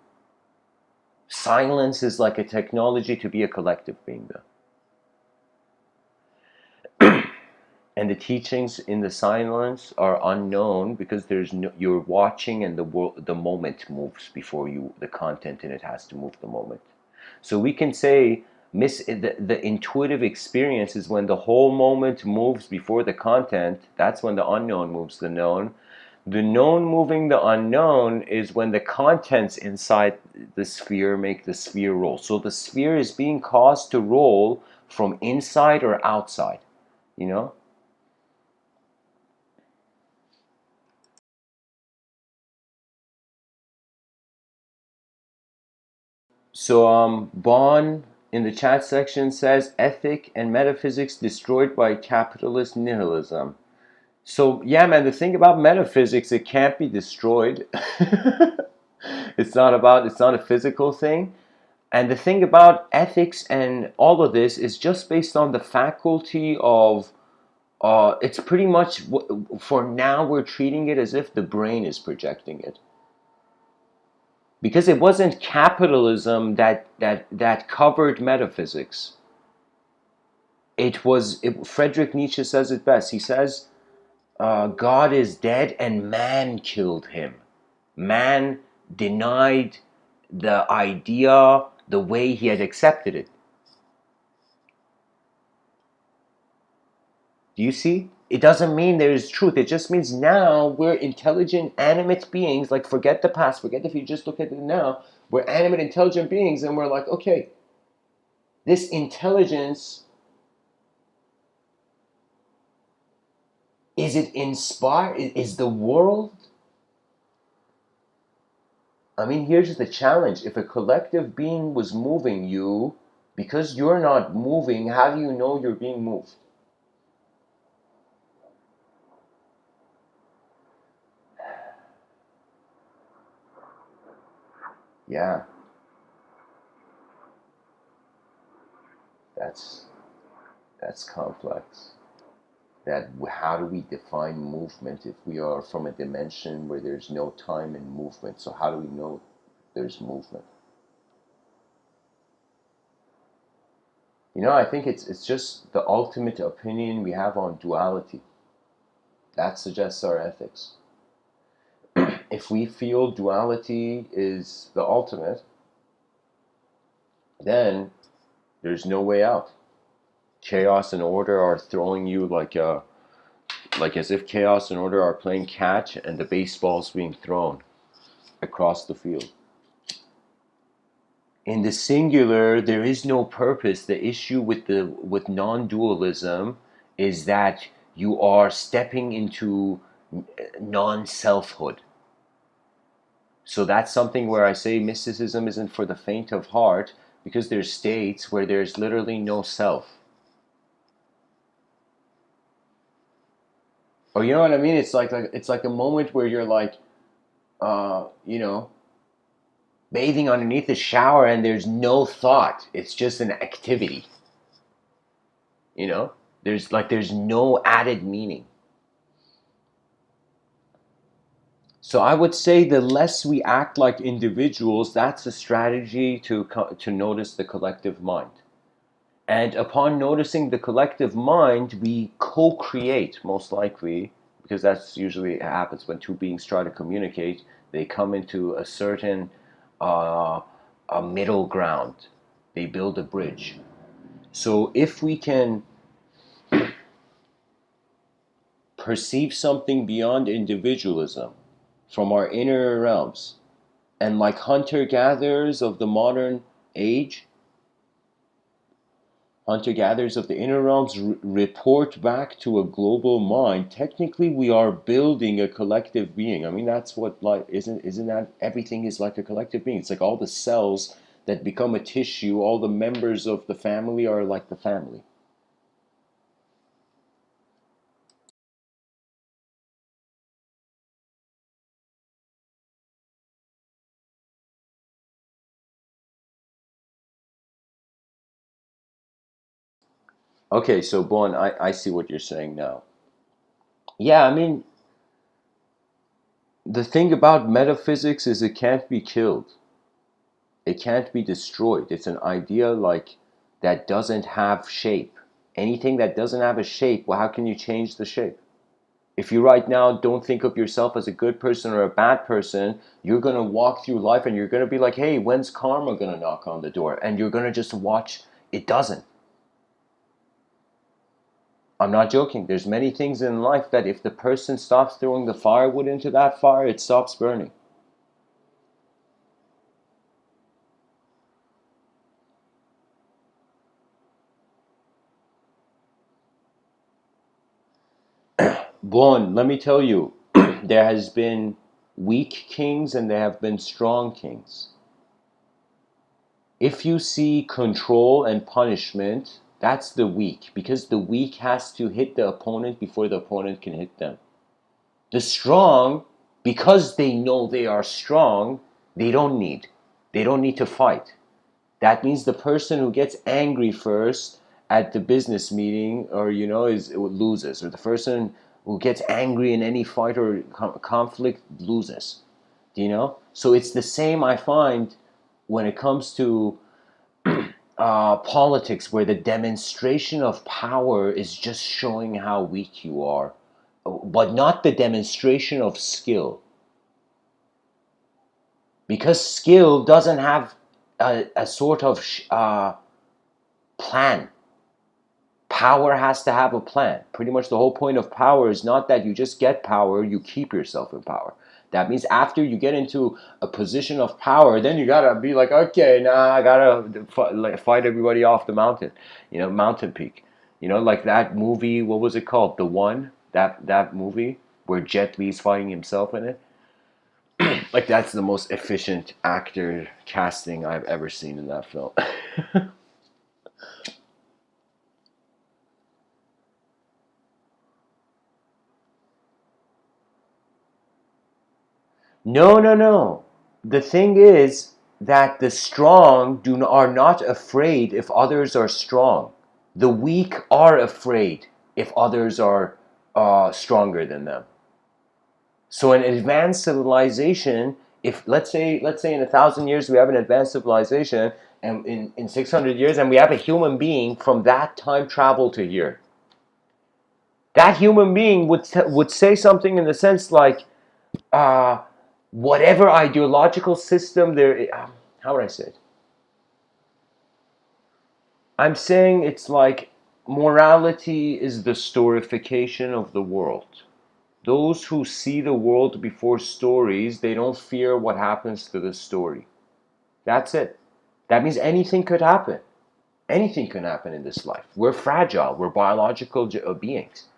Silence is like a technology to be a collective being. And the teachings in the silence are unknown because there's no, you're watching and the moment moves before you, the content in it has to move the moment. So we can say the intuitive experience is when the whole moment moves before the content. That's when the unknown moves the known. The known moving the unknown is when the contents inside the sphere make the sphere roll. So the sphere is being caused to roll from inside or outside, you know? So Bon in the chat section says ethic and metaphysics destroyed by capitalist nihilism. So yeah, man, the thing about metaphysics, it can't be destroyed. It's not a physical thing. And the thing about ethics and all of this is just based on the faculty of it's pretty much for now we're treating it as if the brain is projecting it. Because it wasn't capitalism that covered metaphysics. Friedrich Nietzsche says it best. He says, God is dead and man killed him. Man denied the idea the way he had accepted it. Do you see? It doesn't mean there is truth. It just means now we're intelligent, animate beings. Like, forget the past, forget if you just look at it now. We're animate, intelligent beings, and we're like, okay, this intelligence, is it inspired? Is the world? I mean, here's the challenge. If a collective being was moving you, because you're not moving, how do you know you're being moved? Yeah, that's that's complex. That how do we define movement if we are from a dimension where there's no time and movement? So how do we know there's movement? You know, I think it's just the ultimate opinion we have on duality. That suggests our ethics. If we feel duality is the ultimate, then there's no way out. Chaos and order are throwing you like as if chaos and order are playing catch and the baseball's being thrown across the field. In the singular, there is no purpose. The issue with non-dualism is that you are stepping into non-selfhood. So that's something where I say mysticism isn't for the faint of heart, because there's states where there's literally no self. Or you know what I mean? It's like a moment where you're like, you know, bathing underneath the shower and there's no thought. It's just an activity. You know, there's no added meaning. So I would say the less we act like individuals, that's a strategy to notice the collective mind. And upon noticing the collective mind, we co-create, most likely, because that's usually happens when two beings try to communicate. They come into a certain uh, a middle ground. They build a bridge. So if we can perceive something beyond individualism from our inner realms, and like hunter-gatherers of the modern age, hunter-gatherers of the inner realms report back to a global mind, technically we are building a collective being. I mean, that's what life isn't that everything is like a collective being? It's like all the cells that become a tissue, all the members of the family are like the family. Okay, so Bon, I see what you're saying now. Yeah, I mean, the thing about metaphysics is it can't be killed. It can't be destroyed. It's an idea like that doesn't have shape. Anything that doesn't have a shape, well, how can you change the shape? If you right now don't think of yourself as a good person or a bad person, you're going to walk through life and you're going to be like, hey, when's karma going to knock on the door? And you're going to just watch. It doesn't. I'm not joking. There's many things in life that if the person stops throwing the firewood into that fire, it stops burning. Bon, let me tell you, there has been weak kings and there have been strong kings. If you see control and punishment, that's the weak, because the weak has to hit the opponent before the opponent can hit them. The strong, because they know they are strong, they don't need. They don't need to fight. That means the person who gets angry first at the business meeting, or is loses, or the person who gets angry in any fight or conflict loses. Do you know? So it's the same, I find, when it comes to politics, where the demonstration of power is just showing how weak you are, but not the demonstration of skill, because skill doesn't have a sort of plan. Power has to have a plan. Pretty much the whole point of power is not that you just get power, you keep yourself in power. That means after you get into a position of power, then you gotta be like, okay, nah, I gotta fight everybody off the mountain, mountain peak. Like that movie, what was it called? The One? That movie where Jet Li's fighting himself in it? Like that's the most efficient actor casting I've ever seen in that film. No, no, no. The thing is that the strong are not afraid if others are strong. The weak are afraid if others are stronger than them. So in advanced civilization, if let's say in 1,000 years we have an advanced civilization, and in 600 years, and we have a human being from that time travel to here, that human being would say something in the sense like, uh, whatever ideological system there, how would I say it? I'm saying it's like morality is the storification of the world. Those who see the world before stories, they don't fear what happens to the story. That's it. That means anything could happen. Anything can happen in this life. We're fragile. We're biological beings.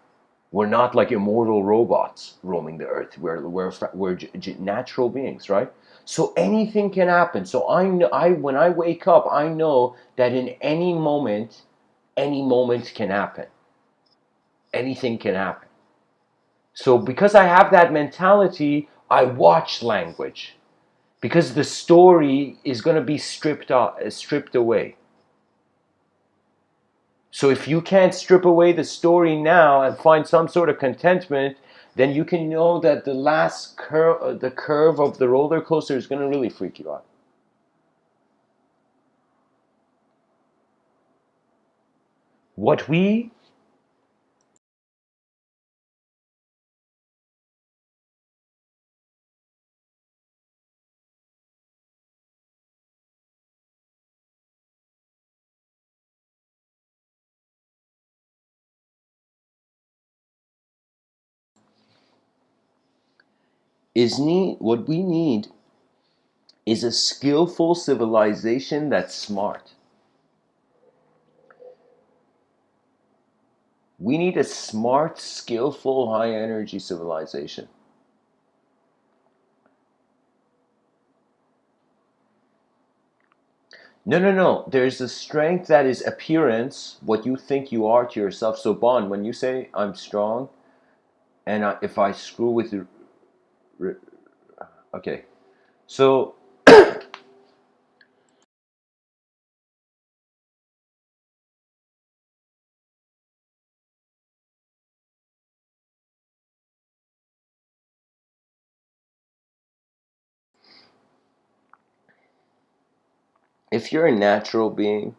We're not like immortal robots roaming the earth. We're natural beings, right? So anything can happen. So I know, when I wake up, I know that in any moment can happen. Anything can happen. So because I have that mentality, I watch language, because the story is going to be stripped away. So if you can't strip away the story now and find some sort of contentment, then you can know that the last the curve of the roller coaster is going to really freak you out. What we what we need is a skillful civilization that's smart. We need a smart, skillful, high energy civilization. No, no, no. There's a strength that is appearance, what you think you are to yourself. So, Bond, when you say I'm strong, and if I screw with you, okay. So, if you're a natural being,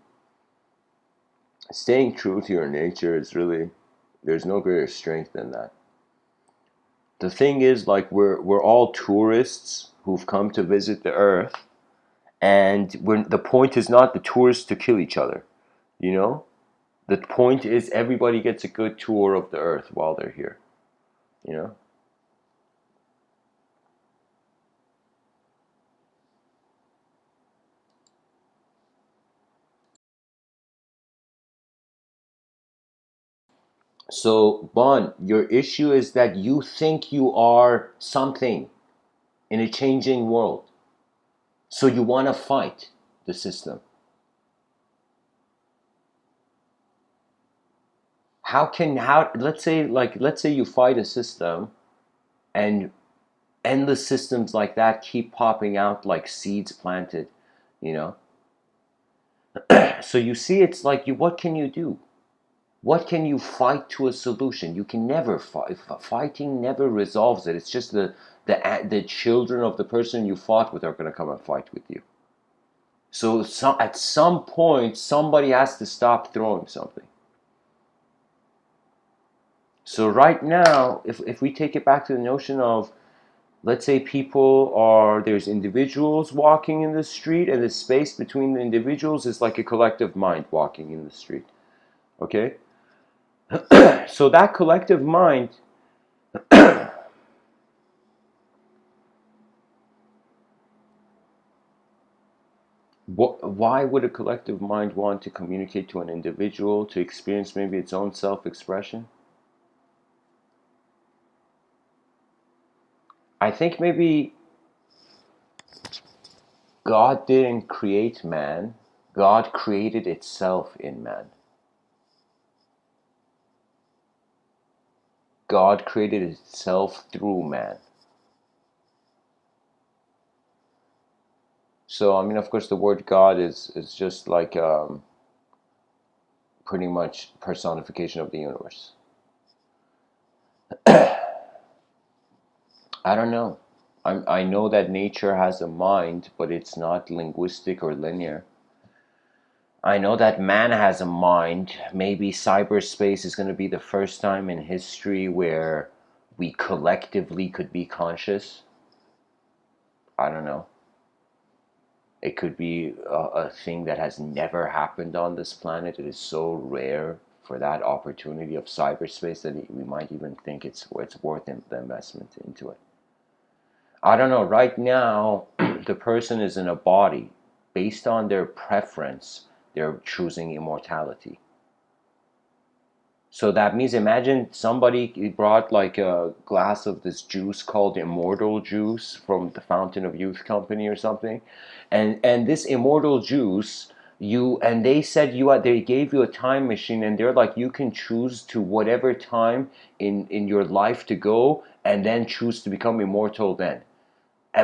staying true to your nature is really, there's no greater strength than that. The thing is, like, we're all tourists who've come to visit the earth, and the point is not the tourists to kill each other, you know? The point is everybody gets a good tour of the earth while they're here, you know? So, Bon, your issue is that you think you are something in a changing world. So you want to fight the system. Let's say you fight a system, and endless systems like that keep popping out like seeds planted, you know? So you see, it's like, what can you do? What can you fight to a solution? You can never fight. Fighting never resolves it. It's just the children of the person you fought with are going to come and fight with you. So at some point, somebody has to stop throwing something. So right now, if we take it back to the notion of, let's say there's individuals walking in the street, and the space between the individuals is like a collective mind walking in the street. Okay? So that collective mind, why would a collective mind want to communicate to an individual to experience maybe its own self-expression? I think maybe God didn't create man. God created itself in man. God created itself through man. So, I mean, of course, the word God is just like pretty much personification of the universe. I don't know. I know that nature has a mind, but it's not linguistic or linear. I know that man has a mind. Maybe cyberspace is going to be the first time in history where we collectively could be conscious. I don't know. It could be a thing that has never happened on this planet. It is so rare for that opportunity of cyberspace that we might even think it's worth the investment into it. I don't know. Right now, the person is in a body. Based on their preference, they're choosing immortality. So that means, imagine somebody brought like a glass of this juice called immortal juice from the Fountain of Youth Company or something, and this immortal juice, they said they gave you a time machine, and they're like, you can choose to whatever time in your life to go, and then choose to become immortal then,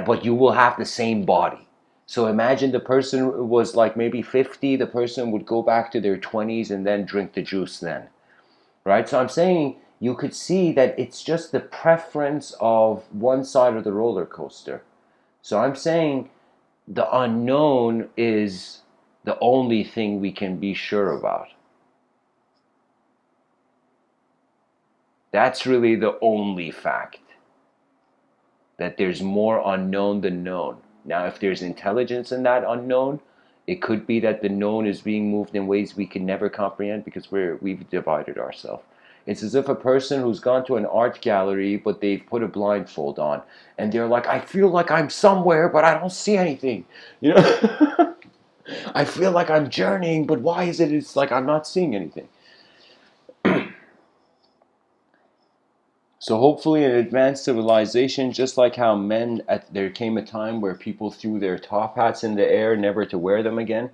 but you will have the same body. So imagine the person was like maybe 50, the person would go back to their 20s and then drink the juice then. Right? So I'm saying you could see that it's just the preference of one side of the roller coaster. So I'm saying the unknown is the only thing we can be sure about. That's really the only fact. That there's more unknown than known. Now, if there's intelligence in that unknown, it could be that the known is being moved in ways we can never comprehend because we've divided ourselves. It's as if a person who's gone to an art gallery, but they've put a blindfold on, and they're like, I feel like I'm somewhere, but I don't see anything. You know, I feel like I'm journeying, but why is it? It's like I'm not seeing anything. So hopefully in advanced civilization, just like how there came a time where people threw their top hats in the air, never to wear them again,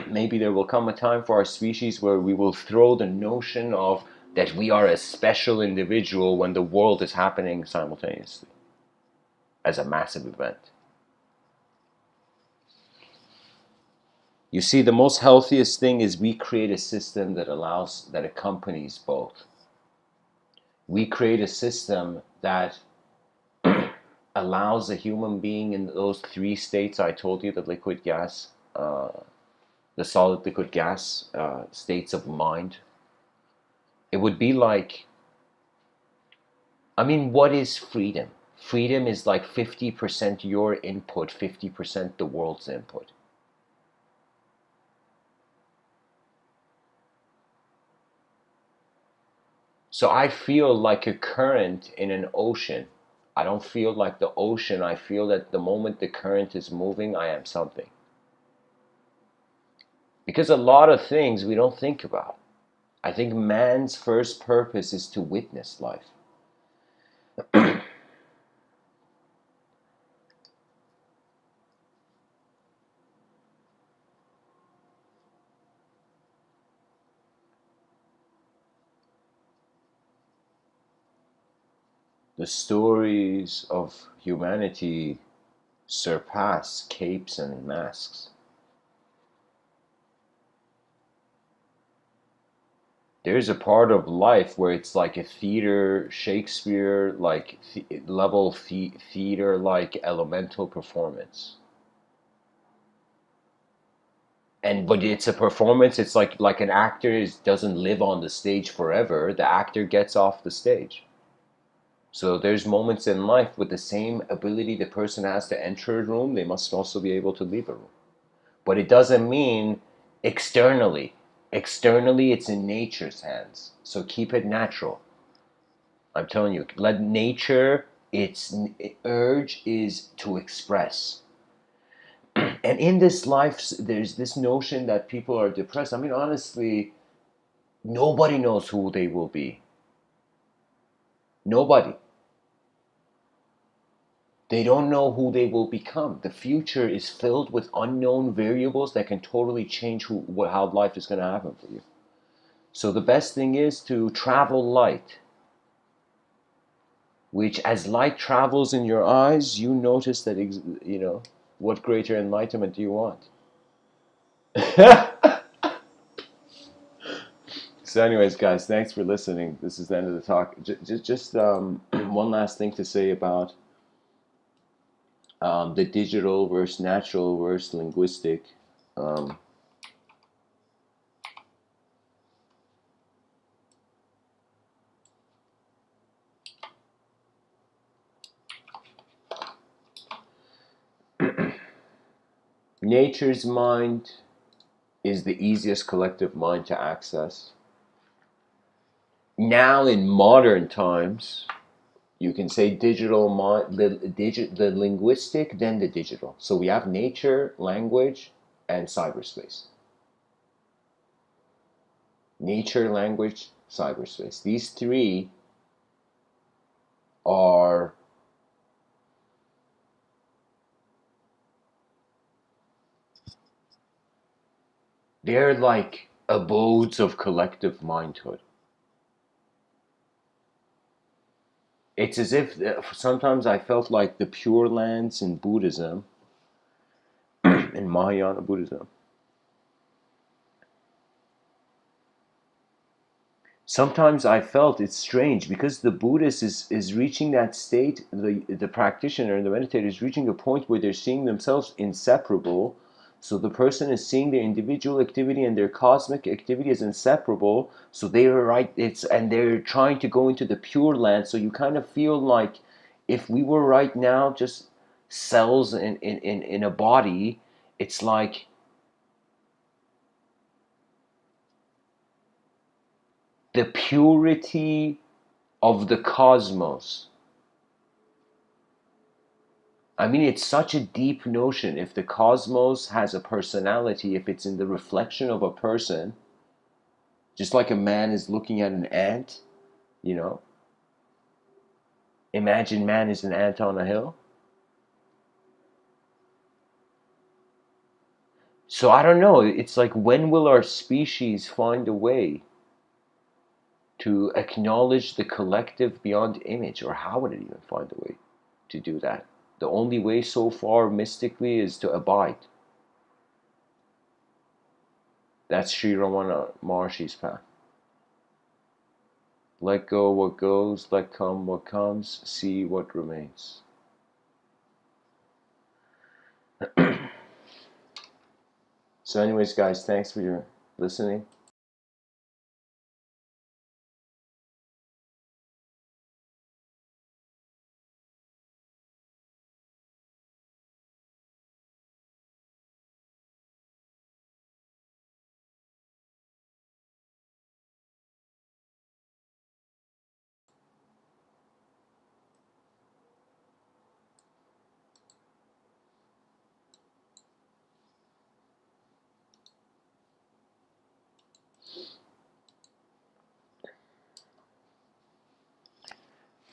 maybe there will come a time for our species where we will throw the notion of that we are a special individual when the world is happening simultaneously as a massive event. You see, the most healthiest thing is we create a system that accompanies both. We create a system that allows a human being in those three states I told you, the liquid, gas, the solid, liquid, gas states of mind. It would be like, I mean, what is freedom? Freedom is like 50% your input, 50% the world's input. So I feel like a current in an ocean. I don't feel like the ocean. I feel that the moment the current is moving, I am something. Because a lot of things we don't think about. I think man's first purpose is to witness life. The stories of humanity surpass capes and masks. There's a part of life where it's like a theater, Shakespeare, like level theater, like elemental performance. But it's a performance. It's like an actor doesn't live on the stage forever. The actor gets off the stage. So there's moments in life with the same ability the person has to enter a room, they must also be able to leave a room. But it doesn't mean externally. Externally, it's in nature's hands. So keep it natural. I'm telling you, let nature, its urge is to express. And in this life, there's this notion that people are depressed. I mean, honestly, nobody knows who they will be. Nobody. They don't know who they will become. The future is filled with unknown variables that can totally change how life is going to happen for you. So the best thing is to travel light, which as light travels in your eyes, you notice that, what greater enlightenment do you want? So anyways, guys, thanks for listening. This is the end of the talk. Just one last thing to say about the digital versus natural versus linguistic. Um, Nature's mind is the easiest collective mind to access. Now in modern times, you can say digital mind, the linguistic, then the digital. So we have nature, language, and cyberspace. Nature, language, cyberspace. These three are they're like abodes of collective mindhood. It's as if sometimes I felt like the Pure Lands in Buddhism, in Mahayana Buddhism. Sometimes I felt it's strange because the Buddhist is reaching that state, the practitioner and the meditator is reaching a point where they're seeing themselves inseparable. So the person is seeing their individual activity and their cosmic activity as inseparable. So they are right, and they're trying to go into the pure land. So you kind of feel like if we were right now just cells in a body, it's like the purity of the cosmos. I mean, it's such a deep notion. If the cosmos has a personality, if it's in the reflection of a person, just like a man is looking at an ant, you know, imagine man is an ant on a hill. So I don't know. It's like, when will our species find a way to acknowledge the collective beyond image, or how would it even find a way to do that? The only way so far mystically is to abide. That's Sri Ramana Maharshi's path. Let go what goes, let come what comes, see what remains. So anyways, guys, thanks for your listening.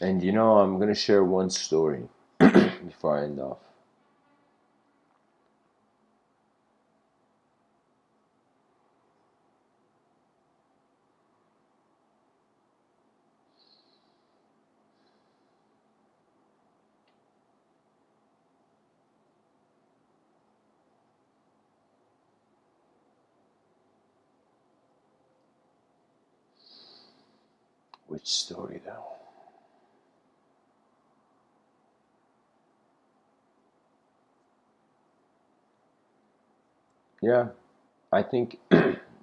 And you know, I'm gonna share one story before I end off. Which story though? Yeah, I think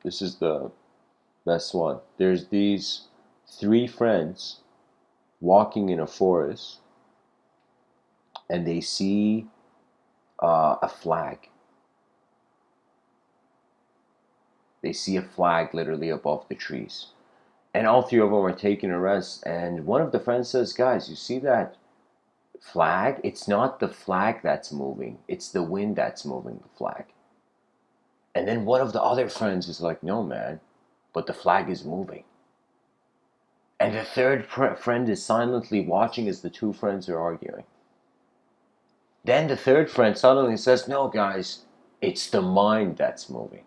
this is the best one. There's these three friends walking in a forest, and they see a flag. They see a flag literally above the trees. And all three of them are taking a rest. And one of the friends says, "Guys, you see that flag? It's not the flag that's moving, it's the wind that's moving the flag." And then one of the other friends is like, "No, man, but the flag is moving." And the third friend is silently watching as the two friends are arguing. Then the third friend suddenly says, "No, guys, it's the mind that's moving."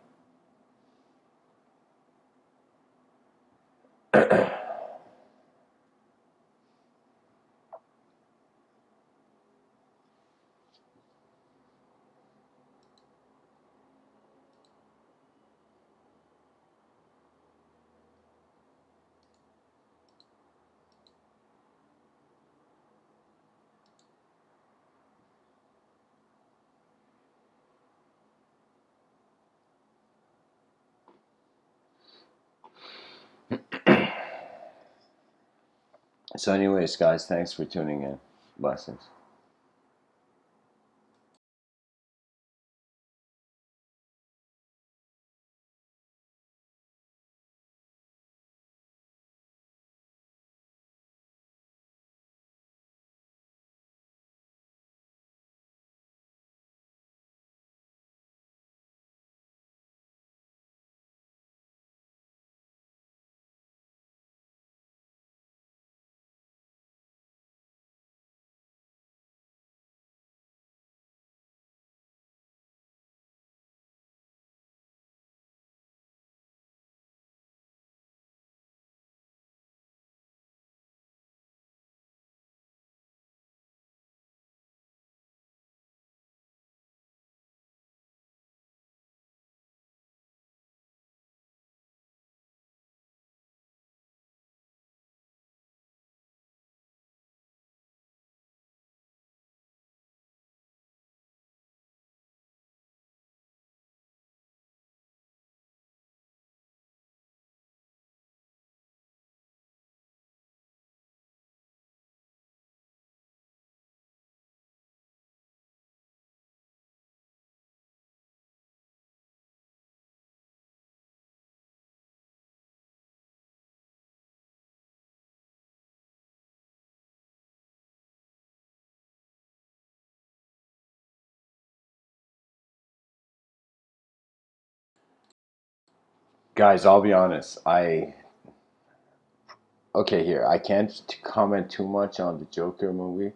So, anyways, guys, thanks for tuning in. Blessings. Guys, I'll be honest. Okay, here. I can't comment too much on the Joker movie,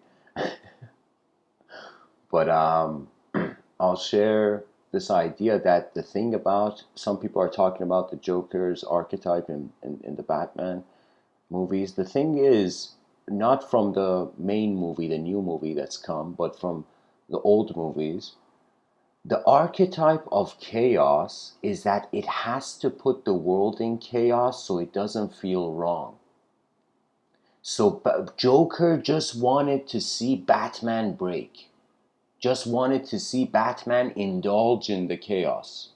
but I'll share this idea that the thing about some people are talking about the Joker's archetype in the Batman movies. The thing is, not from the main movie, the new movie that's come, but from the old movies. The archetype of chaos is that it has to put the world in chaos so it doesn't feel wrong. So Joker just wanted to see Batman break, just wanted to see Batman indulge in the chaos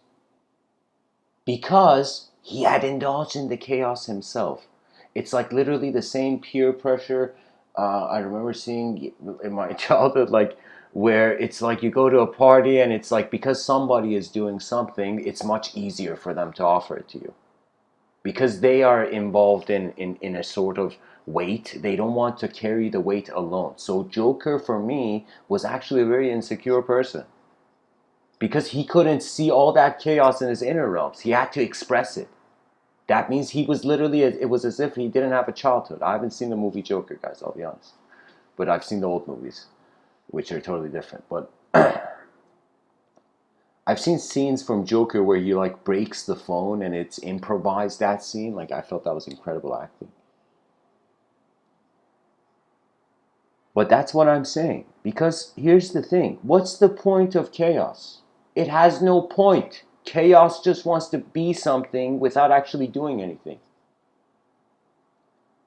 because he had indulged in the chaos himself. It's like literally the same peer pressure I remember seeing in my childhood, like where it's like you go to a party and it's like because somebody is doing something, it's much easier for them to offer it to you because they are involved in a sort of weight. They don't want to carry the weight alone. So Joker for me was actually a very insecure person because he couldn't see all that chaos in his inner realms. He had to express it. That means he was literally, it was as if he didn't have a childhood. I haven't seen the movie Joker, guys, I'll be honest. But I've seen the old movies, which are totally different. But I've seen scenes from Joker where he like breaks the phone and it's improvised, that scene. Like I felt that was incredible acting. But that's what I'm saying. Because here's the thing. What's the point of chaos? It has no point. Chaos just wants to be something without actually doing anything.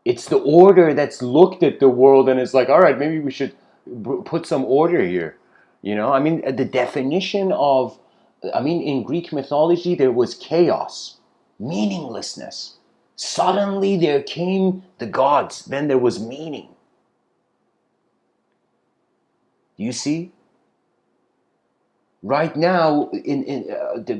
It's the order that's looked at the world and is like, all right, maybe we should put some order here. You know, I mean, the definition of, I mean, in Greek mythology, there was chaos, meaninglessness. Suddenly there came the gods, then there was meaning. You see? Right now,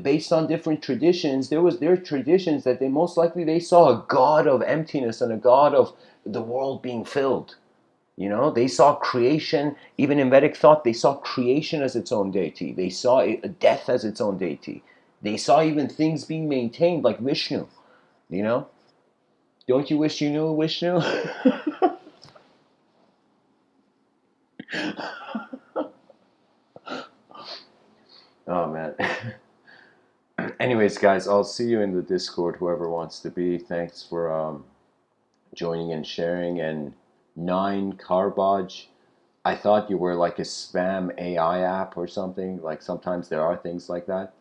based on different traditions, there are traditions that they most likely they saw a god of emptiness and a god of the world being filled. You know, they saw creation, even in Vedic thought, they saw creation as its own deity. They saw death as its own deity. They saw even things being maintained like Vishnu, you know? Don't you wish you knew Vishnu? Oh, man. Anyways, guys, I'll see you in the Discord, whoever wants to be. Thanks for joining and sharing. And Nine Carbage, I thought you were like a spam AI app or something. Like sometimes there are things like that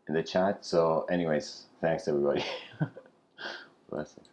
in the chat. So anyways, thanks everybody. Blessings.